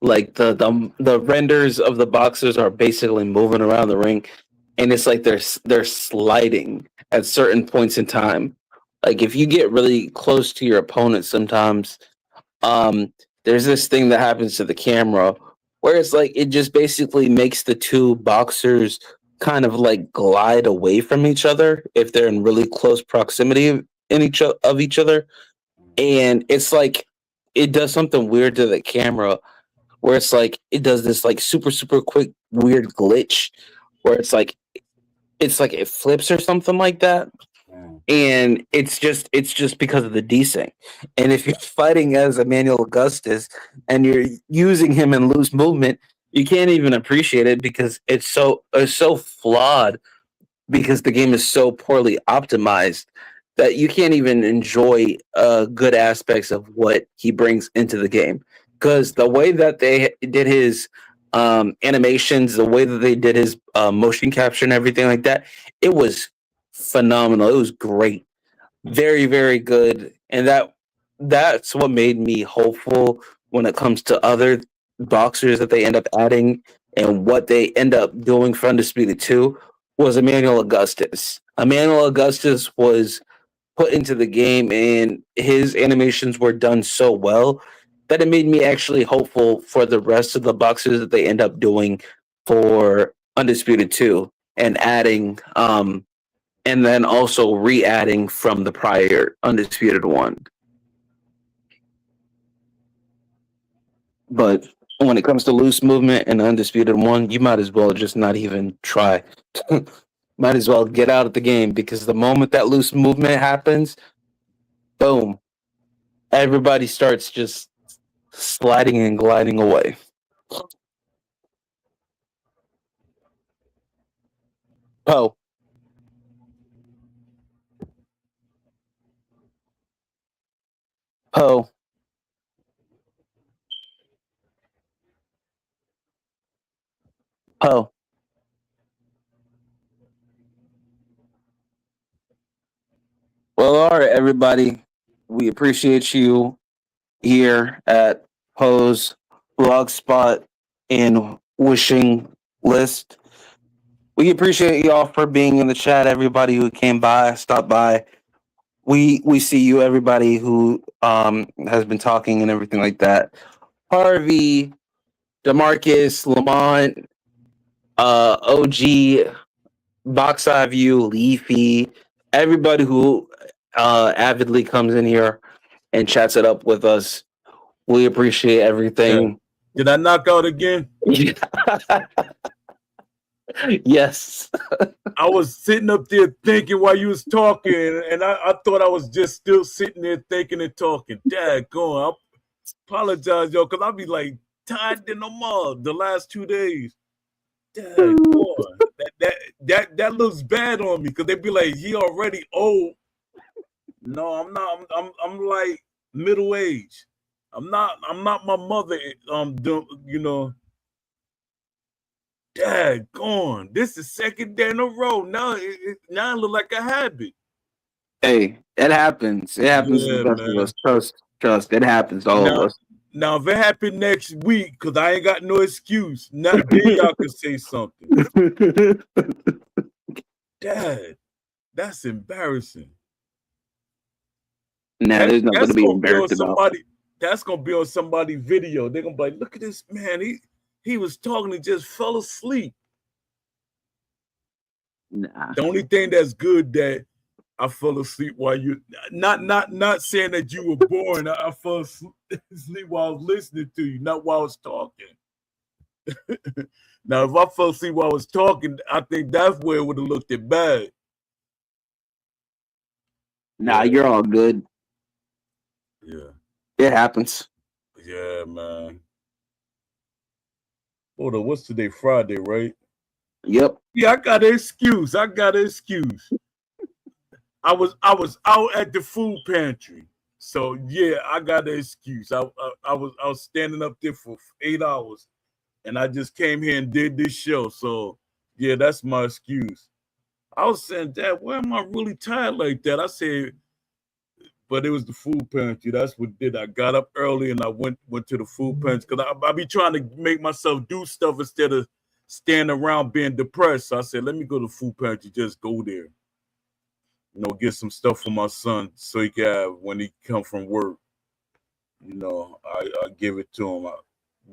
like the renders of the boxers are basically moving around the ring, and it's like they're sliding at certain points in time. Like if you get really close to your opponent, sometimes um there's this thing that happens to the camera where it's like it just basically makes the two boxers kind of like glide away from each other if they're in really close proximity of each other, and it's like it does something weird to the camera where it's like it does this like super quick weird glitch where it's like it flips or something like that, Mm. and it's just because of the desync. And if you're fighting as Emmanuel Augustus and you're using him in loose movement, you can't even appreciate it because it's so flawed because the game is so poorly optimized that you can't even enjoy good aspects of what he brings into the game. Because the way that they did his animations, the way that they did his motion capture and everything like that, it was phenomenal. It was great, very good, and that's what made me hopeful when it comes to other boxers that they end up adding and what they end up doing for Undisputed 2 was Emmanuel Augustus. Emmanuel Augustus was put into the game and his animations were done so well that it made me actually hopeful for the rest of the boxers that they end up doing for Undisputed 2 and adding and then also re-adding from the prior Undisputed 1. But when it comes to loose movement and Undisputed 1, you might as well just not even try. Might as well get out of the game because the moment that loose movement happens, boom, everybody starts just sliding and gliding away. Poe. Poe. Poe. Well, all right, everybody. We appreciate you here at Poe's Blogspot and Wishing List. We appreciate y'all for being in the chat. Everybody who came by, stopped by. We see you. Everybody who has been talking and everything like that. Harvey, Demarcus, Lamont, OG, Box Eye View, Leafy, everybody who avidly comes in here and chats it up with us. We appreciate Yeah. everything. Did I knock out again? Yes. I was sitting up there thinking while you was talking, and I thought I was just still sitting there thinking and talking. Daggone, I apologize, yo, because I'll be like tired in the mud the last 2 days. Daggone. That looks bad on me because they be like, he already old. No, I'm not. I'm like middle age. I'm not my mother. You know. Daggone. This is second day in a row. Now now it look like a habit. Hey, it happens. It happens to Yeah, the best of man. us. Trust. It happens to all of Now, us. now if it happened next week, because I ain't got no excuse, now then y'all can say something. Dad, that's embarrassing. Nah, there's nothing to be embarrassed about. That's gonna be on somebody's video. They're gonna be like, look at this man. He was talking, he just fell asleep. Nah. The only thing that's good that I fell asleep while you not saying that you were born. I fell asleep while I was listening to you, not while I was talking. Now, if I fell asleep while I was talking, I think that's where it would have looked it bad. Nah, you're all good. Yeah. It happens. Yeah, man. Hold on, what's today? Friday, right? Yep. Yeah, I got an excuse. I was out at the food pantry. So yeah, I got an excuse. I was standing up there for 8 hours and I just came here and did this show. So yeah, that's my excuse. I was saying, Dad, why am I really tired like that? I said, but it was the food pantry. That's what did. I got up early and I went to the food pantry because I be trying to make myself do stuff instead of standing around being depressed. So I said, let me go to the food pantry. Just go there, get some stuff for my son so he can have when he come from work. I give it to him.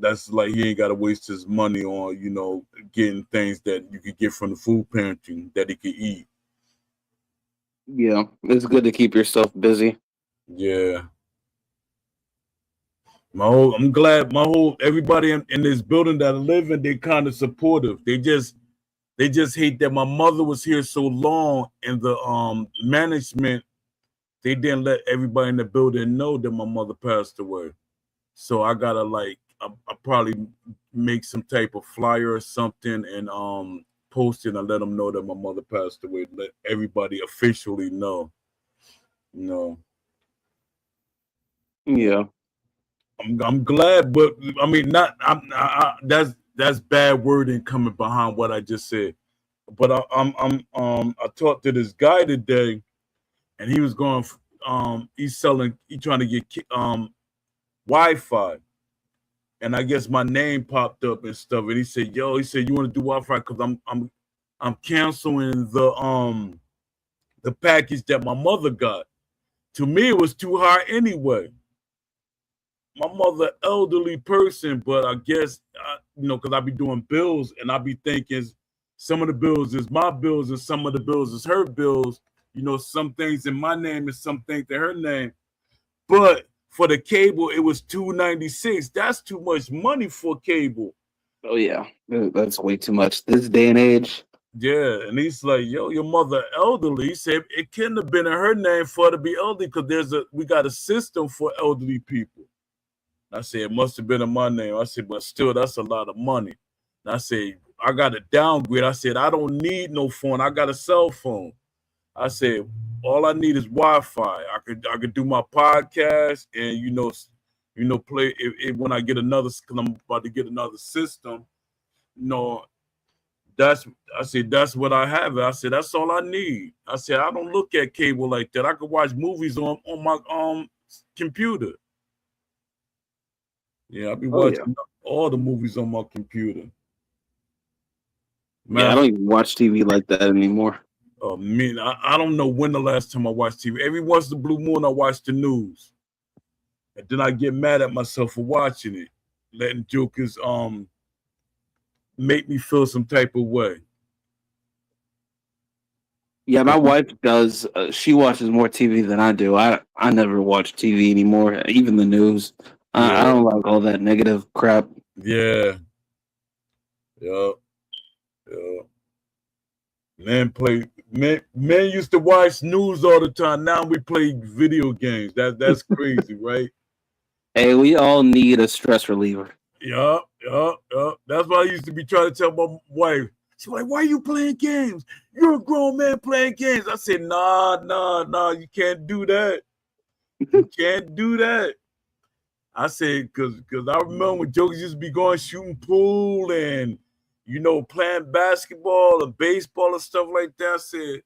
That's like he ain't got to waste his money on, getting things that you could get from the food pantry that he could eat. Yeah, it's good to keep yourself busy. Yeah. I'm glad everybody in this building that I live in, they kind of supportive. They just hate that my mother was here so long and the management, they didn't let everybody in the building know that my mother passed away. So I gotta I probably make some type of flyer or something and post it and let them know that my mother passed away. Let everybody officially know. Yeah. I'm glad, but I mean, not. That's bad wording coming behind what I just said. But I talked to this guy today, and he was going. He's trying to get Wi-Fi, and I guess my name popped up and stuff. And he said, "Yo," he said, "You want to do Wi-Fi? Because I'm canceling the package that my mother got. To me, it was too high anyway." My mother, elderly person, but I guess because I be doing bills and I be thinking some of the bills is my bills and some of the bills is her bills. Some things in my name and some things in her name. But for the cable, it was $296. That's too much money for cable. Oh yeah, that's way too much this day and age. Yeah, and he's like, "Yo, your mother elderly." He said it couldn't have been in her name for her to be elderly because we got a system for elderly people. I said, it must have been in my name. I said, but still, that's a lot of money. And I said, I got to downgrade. I said, I don't need no phone. I got a cell phone. I said, all I need is Wi-Fi. I could do my podcast and play it when I get another, because I'm about to get another system. I said, that's what I have. I said, that's all I need. I said, I don't look at cable like that. I could watch movies on my computer. Yeah, I'll be watching all the movies on my computer. Man, I don't even watch TV like that anymore. Oh, man, I don't know when the last time I watched TV. Every once in the blue moon, I watch the news. And then I get mad at myself for watching it, letting jokers make me feel some type of way. Yeah, my wife does. She watches more TV than I do. I never watch TV anymore, even the news. I don't like all that negative crap. Yeah. Men used to watch news all the time. Now we play video games. That's crazy, right? Hey, we all need a stress reliever. Yup. That's why I used to be trying to tell my wife. She's like, why are you playing games? You're a grown man playing games. I said, nah, you can't do that. You can't do that. I said, because I remember when jokers used to be going shooting pool and, playing basketball and baseball and stuff like that. I said,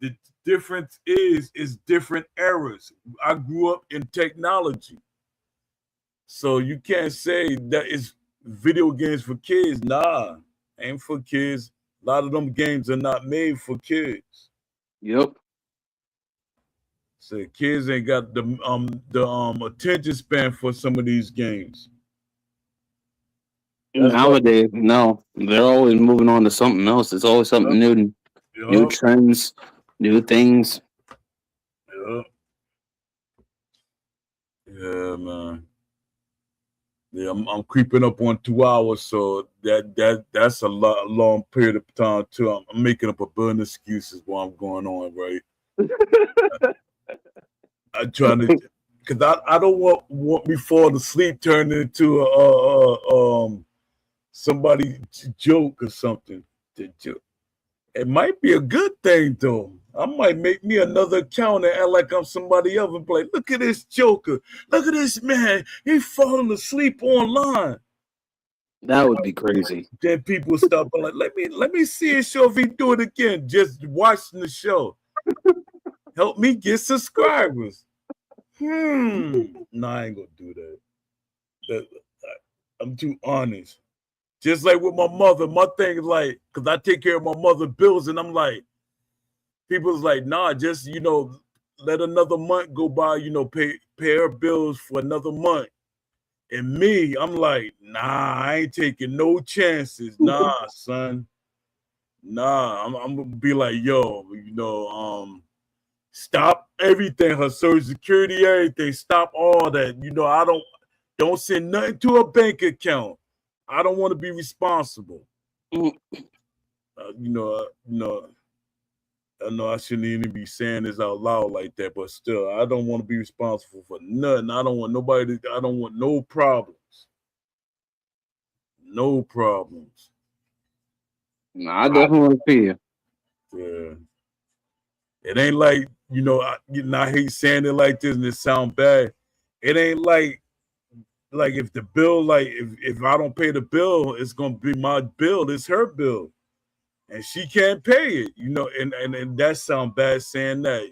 the difference is different eras. I grew up in technology. So you can't say that it's video games for kids. Nah, ain't for kids. A lot of them games are not made for kids. Yep. So kids ain't got the attention span for some of these games. Nowadays, no, they're always moving on to something else. It's always something new, new trends, new things. Yeah, man. Yeah, I'm creeping up on 2 hours, so that's a long period of time too. I'm making up a billion excuses while I'm going on, right? I'm trying to, because I don't want me falling asleep turning into somebody joke or something. It might be a good thing though. I might make me another account and act like I'm somebody else and play. Look at this joker. Look at this man. He's falling asleep online. That would be crazy. Then people stop like, let me see a show if he do it again. Just watching the show. Help me get subscribers. No, I ain't gonna do that. I'm too honest. Just like with my mother, my thing is like, because I take care of my mother bills, and I'm like, people's like, nah, just let another month go by, pay her bills for another month. And me, I'm like, nah, I ain't taking no chances. Nah, son. Nah, I'm gonna be like, yo, stop everything, her social security, everything. Stop all that. I don't send nothing to a bank account. I don't want to be responsible. I know I shouldn't even be saying this out loud like that, but still, I don't want to be responsible for nothing. I don't want nobody I don't want no problems. No problems. No, I definitely feel you. Yeah. It ain't like, I hate saying it like this and it sound bad. It ain't like if the bill, like if I don't pay the bill, it's gonna be my bill, it's her bill. And she can't pay it, and that sound bad saying that,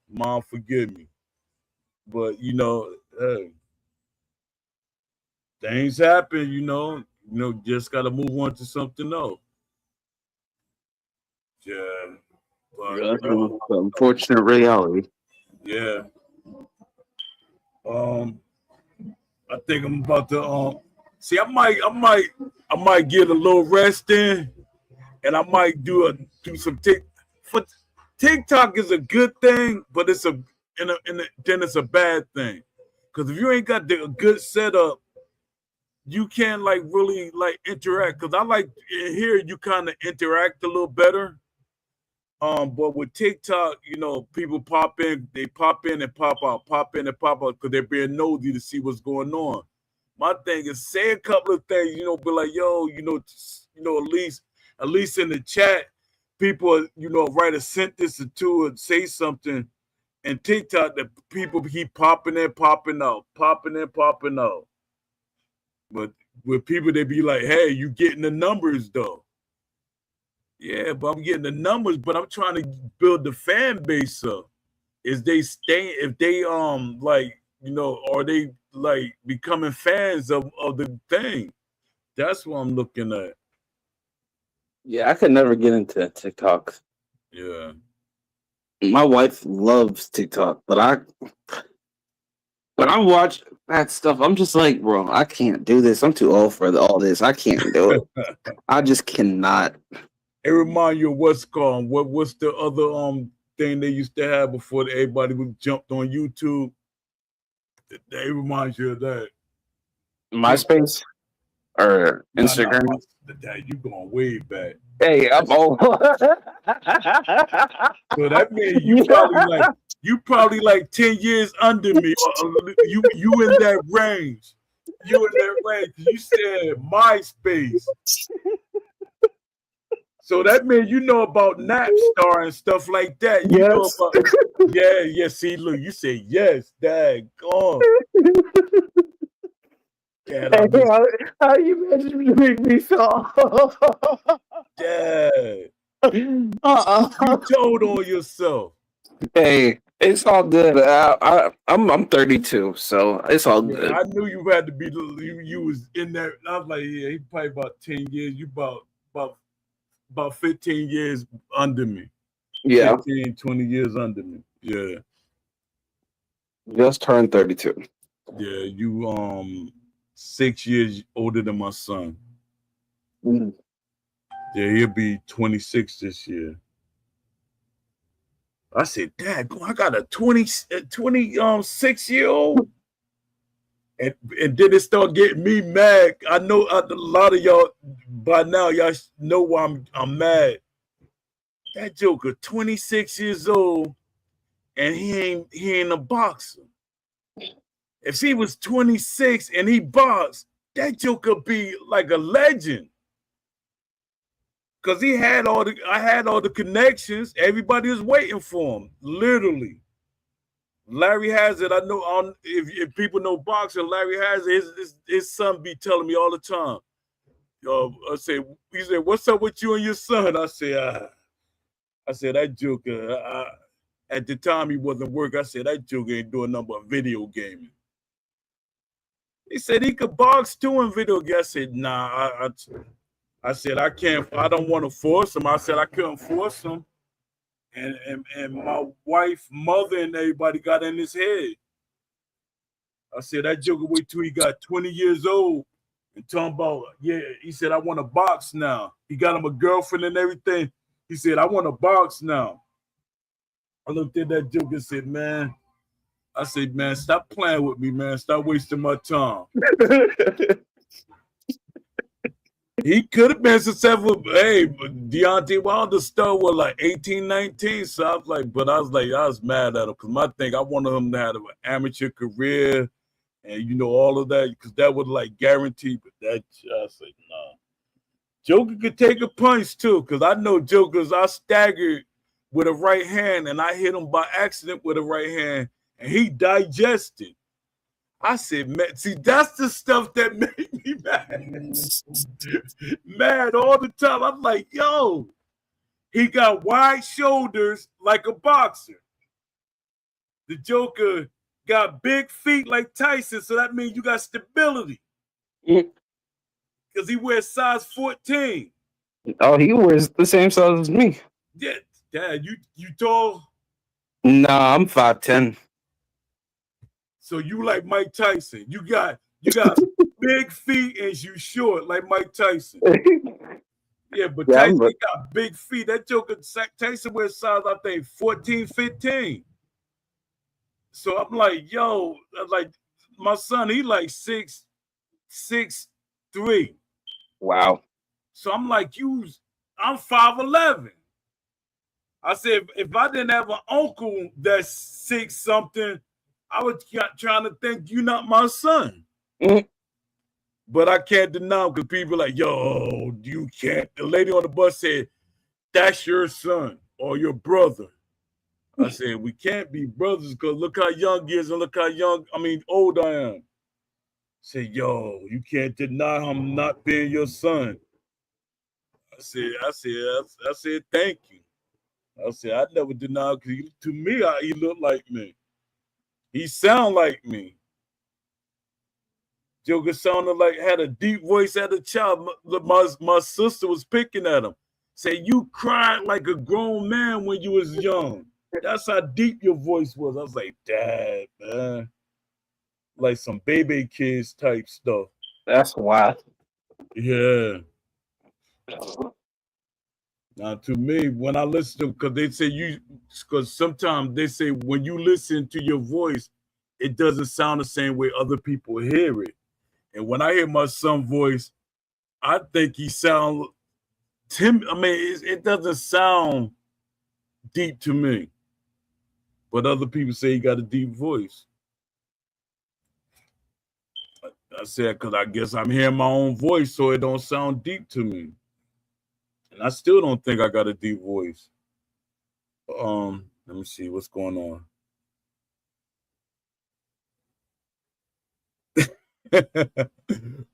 mom, forgive me. But hey, things happen, just gotta move on to something else. Yeah. But, That's an unfortunate reality. yeah. I think I'm about to see. I might get a little rest in, and I might do some for TikTok is a good thing, but it's then it's a bad thing, because if you ain't got the good setup, you can't like really like interact. Because I like here you kind of interact a little better. But with TikTok, people pop in and pop out, because they're being nosy to see what's going on. My thing is say a couple of things, be like, yo, at least in the chat, people, write a sentence or two and say something. And TikTok, that people keep popping in, popping out, popping in, popping out. But with people, they be like, hey, you getting the numbers though. Yeah, but I'm getting the numbers, but I'm trying to build the fan base up. Is they staying? If they are they like becoming fans of the thing? That's what I'm looking at. Yeah, I could never get into TikTok. Yeah, my wife loves TikTok, but when I watch that stuff, I'm just like, bro, I can't do this. I'm too old for all this. I can't do it. I just cannot. it reminds you of what's called what's the other thing they used to have before everybody was jumped on YouTube. It reminds you of that. MySpace or Instagram. You going way back. Hey, I'm old. So that means you probably like 10 years under me. You in that range. You in that range. You said MySpace. So that means you know about Napstar and stuff like that. You know about yeah. See, look, you say yes, dang gone. How you imagine to make me feel? Yeah. You told on yourself. Hey, it's all good. I'm 32, so it's all good. I knew you had to be. You was in there. I was like, yeah, he probably about 10 years. You about 15 years under me. Yeah. 15, 20 years under me. Yeah. Just turned 32. Yeah, you 6 years older than my son. Mm. Yeah, he'll be 26 this year. I said, Dad, I got a 26-year-old. And then it started getting me mad. I know a lot of y'all by now, y'all know why I'm mad. That joker, 26 years old, and he ain't a boxer. If he was 26 and he boxed, that joker be like a legend. Cause I had all the connections. Everybody was waiting for him, literally. Larry Hazard, I know if people know boxing, Larry Hazard, his son be telling me all the time. He said, what's up with you and your son? I said, that joker, At the time, he wasn't working. I said, that Joker ain't doing nothing but video gaming. He said he could box too in video games. I said, nah. I said, I can't. I don't want to force him. I said I couldn't force him. And my wife, mother, and everybody got in his head. I said, that Joker wait till he got 20 years old and talking about, yeah, he said, I want to box now. He got him a girlfriend and everything. He said, I want to box now. I looked at that Joker and said, man, I said, man, stop playing with me, man. Stop wasting my time. He could have been successful. Hey, Deontay Wilder started with like 18, 19. So I was mad at him because my thing, I wanted him to have an amateur career and, you know, all of that because that would like guarantee. But that, I said, nah. Joker could take a punch too because I know Jokers, I staggered with a right hand and I hit him by accident with a right hand and he digested. I said, man, see, that's the stuff that made me mad. Mad all the time. I'm like, yo, he got wide shoulders like a boxer. The Joker got big feet like Tyson, so that means you got stability. Because he wears size 14. Oh, he wears the same size as me. Yeah, Dad, you tall? Nah, I'm 5'10". So you like Mike Tyson. You got big feet and you short like Mike Tyson. Yeah, but Tyson got big feet. That Joker, Tyson wears size, I think, 14, 15. So I'm like, yo, like my son, he like 6'3". Wow. So I'm like, I'm 5'11". I said, if I didn't have an uncle that's 6 something, I was trying to think you're not my son. Mm-hmm. But I can't deny him because people are like, yo, you can't. The lady on the bus said, that's your son or your brother. I said, we can't be brothers because look how young he is and look how old I am. I said, yo, you can't deny him not being your son. I said, thank you. I said, I never deny because to me, he looked like me. He sound like me. Joker sounded like had a deep voice as a child. My sister was picking at him. Say, you cried like a grown man when you was young. That's how deep your voice was. I was like, Dad, man. Like some baby kids type stuff. That's wild. Yeah. Now, to me, when I listen to, because they say because sometimes they say when you listen to your voice, it doesn't sound the same way other people hear it. And when I hear my son's voice, I think he sounds timid. It doesn't sound deep to me. But other people say he got a deep voice. I said, because I guess I'm hearing my own voice, so it don't sound deep to me. And I still don't think I got a deep voice. Let me see what's going on.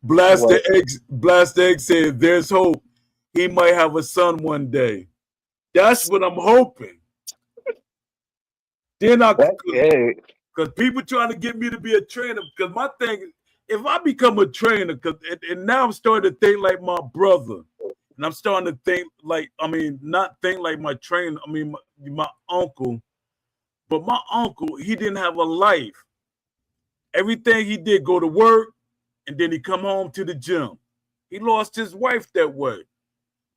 Blast the Egg said there's hope. He might have a son one day. That's what I'm hoping. Then because people trying to get me to be a trainer. Because my thing, if I become a trainer, and now I'm starting to think like my brother. And I'm starting to think like, not think like my trainer, my uncle. But my uncle, he didn't have a life. Everything he did, go to work, and then he come home to the gym. He lost his wife that way.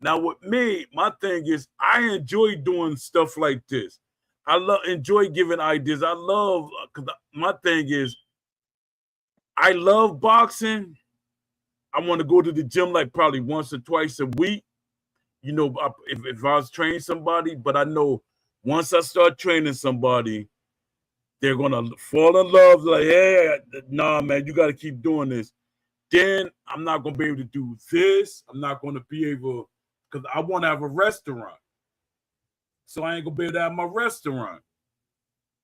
Now with me, my thing is I enjoy doing stuff like this. I enjoy giving ideas. Because my thing is I love boxing. I want to go to the gym like probably once or twice a week. You know, if I was training somebody, but I know once I start training somebody, they're going to fall in love. Like, hey, nah, man, you got to keep doing this. Then I'm not going to be able to do this. I'm not going to be able, because I want to have a restaurant. So I ain't going to be able to have my restaurant.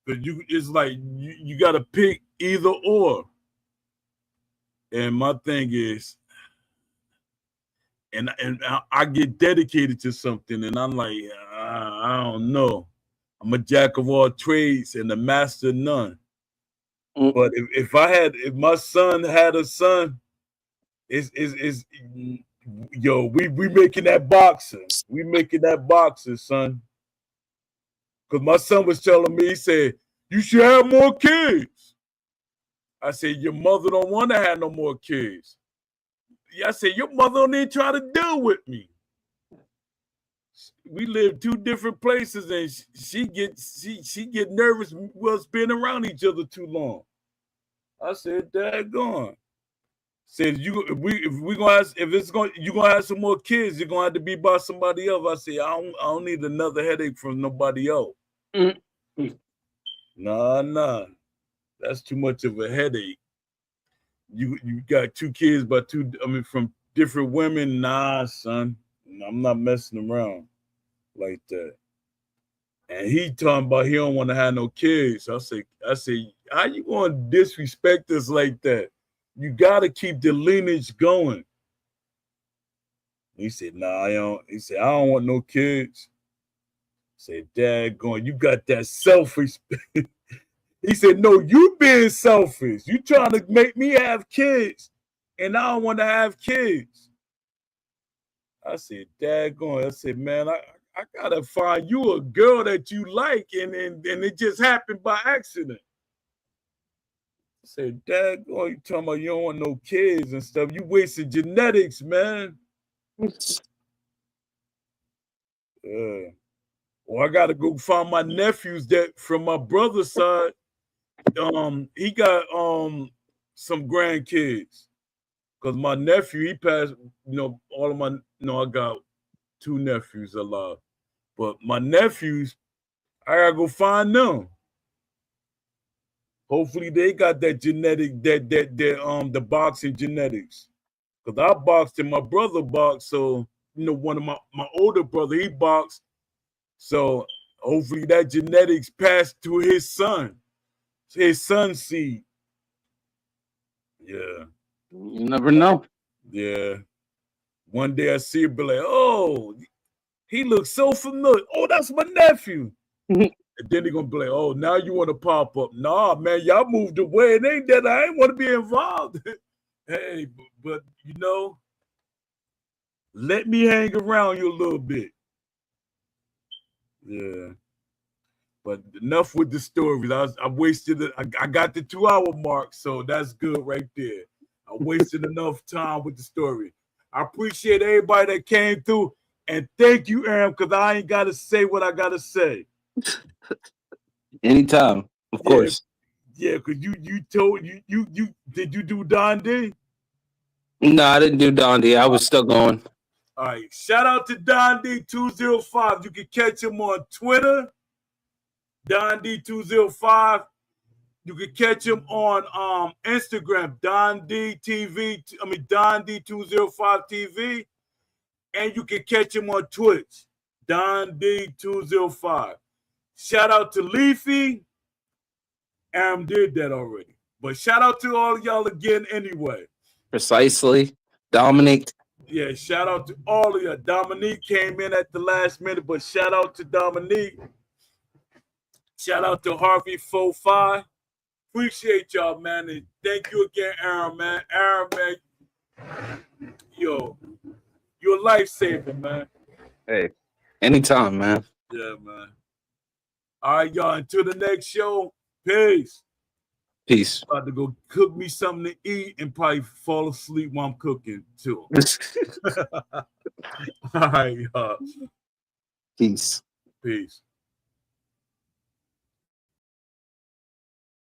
But it's like you got to pick either or. And my thing is, and I get dedicated to something, and I'm like, I don't know. I'm a jack of all trades and a master of none. Mm. But if my son had a son, is yo, we making that boxer. We making that boxer, son. Because my son was telling me, he said, you should have more kids. I said, your mother don't want to have no more kids. I said, your mother don't even try to deal with me. We live two different places, and she get nervous us being around each other too long. I said, daggone. Said you if you're gonna have some more kids, you're gonna have to be by somebody else. I said, I don't need another headache from nobody else. Mm-hmm. Nah. That's too much of a headache. You got two kids from different women. Nah, son. I'm not messing around like that. And he talking about he don't want to have no kids. I say, how you gonna disrespect us like that? You gotta keep the lineage going. He said, nah, I don't. He said, I don't want no kids. I said, daggone, you got that self-respect. He said, no, you being selfish. You trying to make me have kids, and I don't want to have kids. I said, daggone. I said, man, I gotta find you a girl that you like, and it just happened by accident. I said, daggone, you talking about you don't want no kids and stuff. You wasting genetics, man. Well, I gotta go find my nephews that from my brother's side. He got some grandkids. Cause my nephew, he passed, all of my I got 2 nephews alive. But my nephews, I gotta go find them. Hopefully they got that genetic, the boxing genetics. Cause I boxed and my brother boxed. So, one of my older brother, he boxed. So hopefully that genetics passed to his son's seed. Yeah. You never know. Yeah. One day I see it, be like, oh, he looks so familiar. Oh, that's my nephew. And then they're gonna be like, oh, now you want to pop up. Nah, man, y'all moved away. It ain't that I ain't want to be involved. Hey, but let me hang around you a little bit. Yeah. But enough with the stories. I wasted it. I got the 2-hour mark, so that's good right there. I wasted enough time with the story. I appreciate everybody that came through, and thank you, Aaron, because I ain't got to say what I got to say. Anytime, of course. Yeah, because you told you did you do Don D? No, I didn't do Don D. I was still going. All right. Shout out to Don D205. You can catch him on Twitter, Don D205. You can catch him on Instagram, Don D205 TV. And you can catch him on Twitch, Don D205. Shout out to Leafy. Aaron did that already. But shout out to all of y'all again anyway. Precisely. Dominic. Yeah, shout out to all of you. Dominique came in at the last minute, but shout out to Dominique. Shout out to Harvey 45. Appreciate y'all, man. And thank you again, Aaron, man. Aaron, man. Yo, you're a lifesaver, man. Hey, anytime, man. Yeah, man. All right, y'all. Until the next show, peace. Peace. About to go cook me something to eat and probably fall asleep while I'm cooking, too. All right, y'all. Peace. Peace.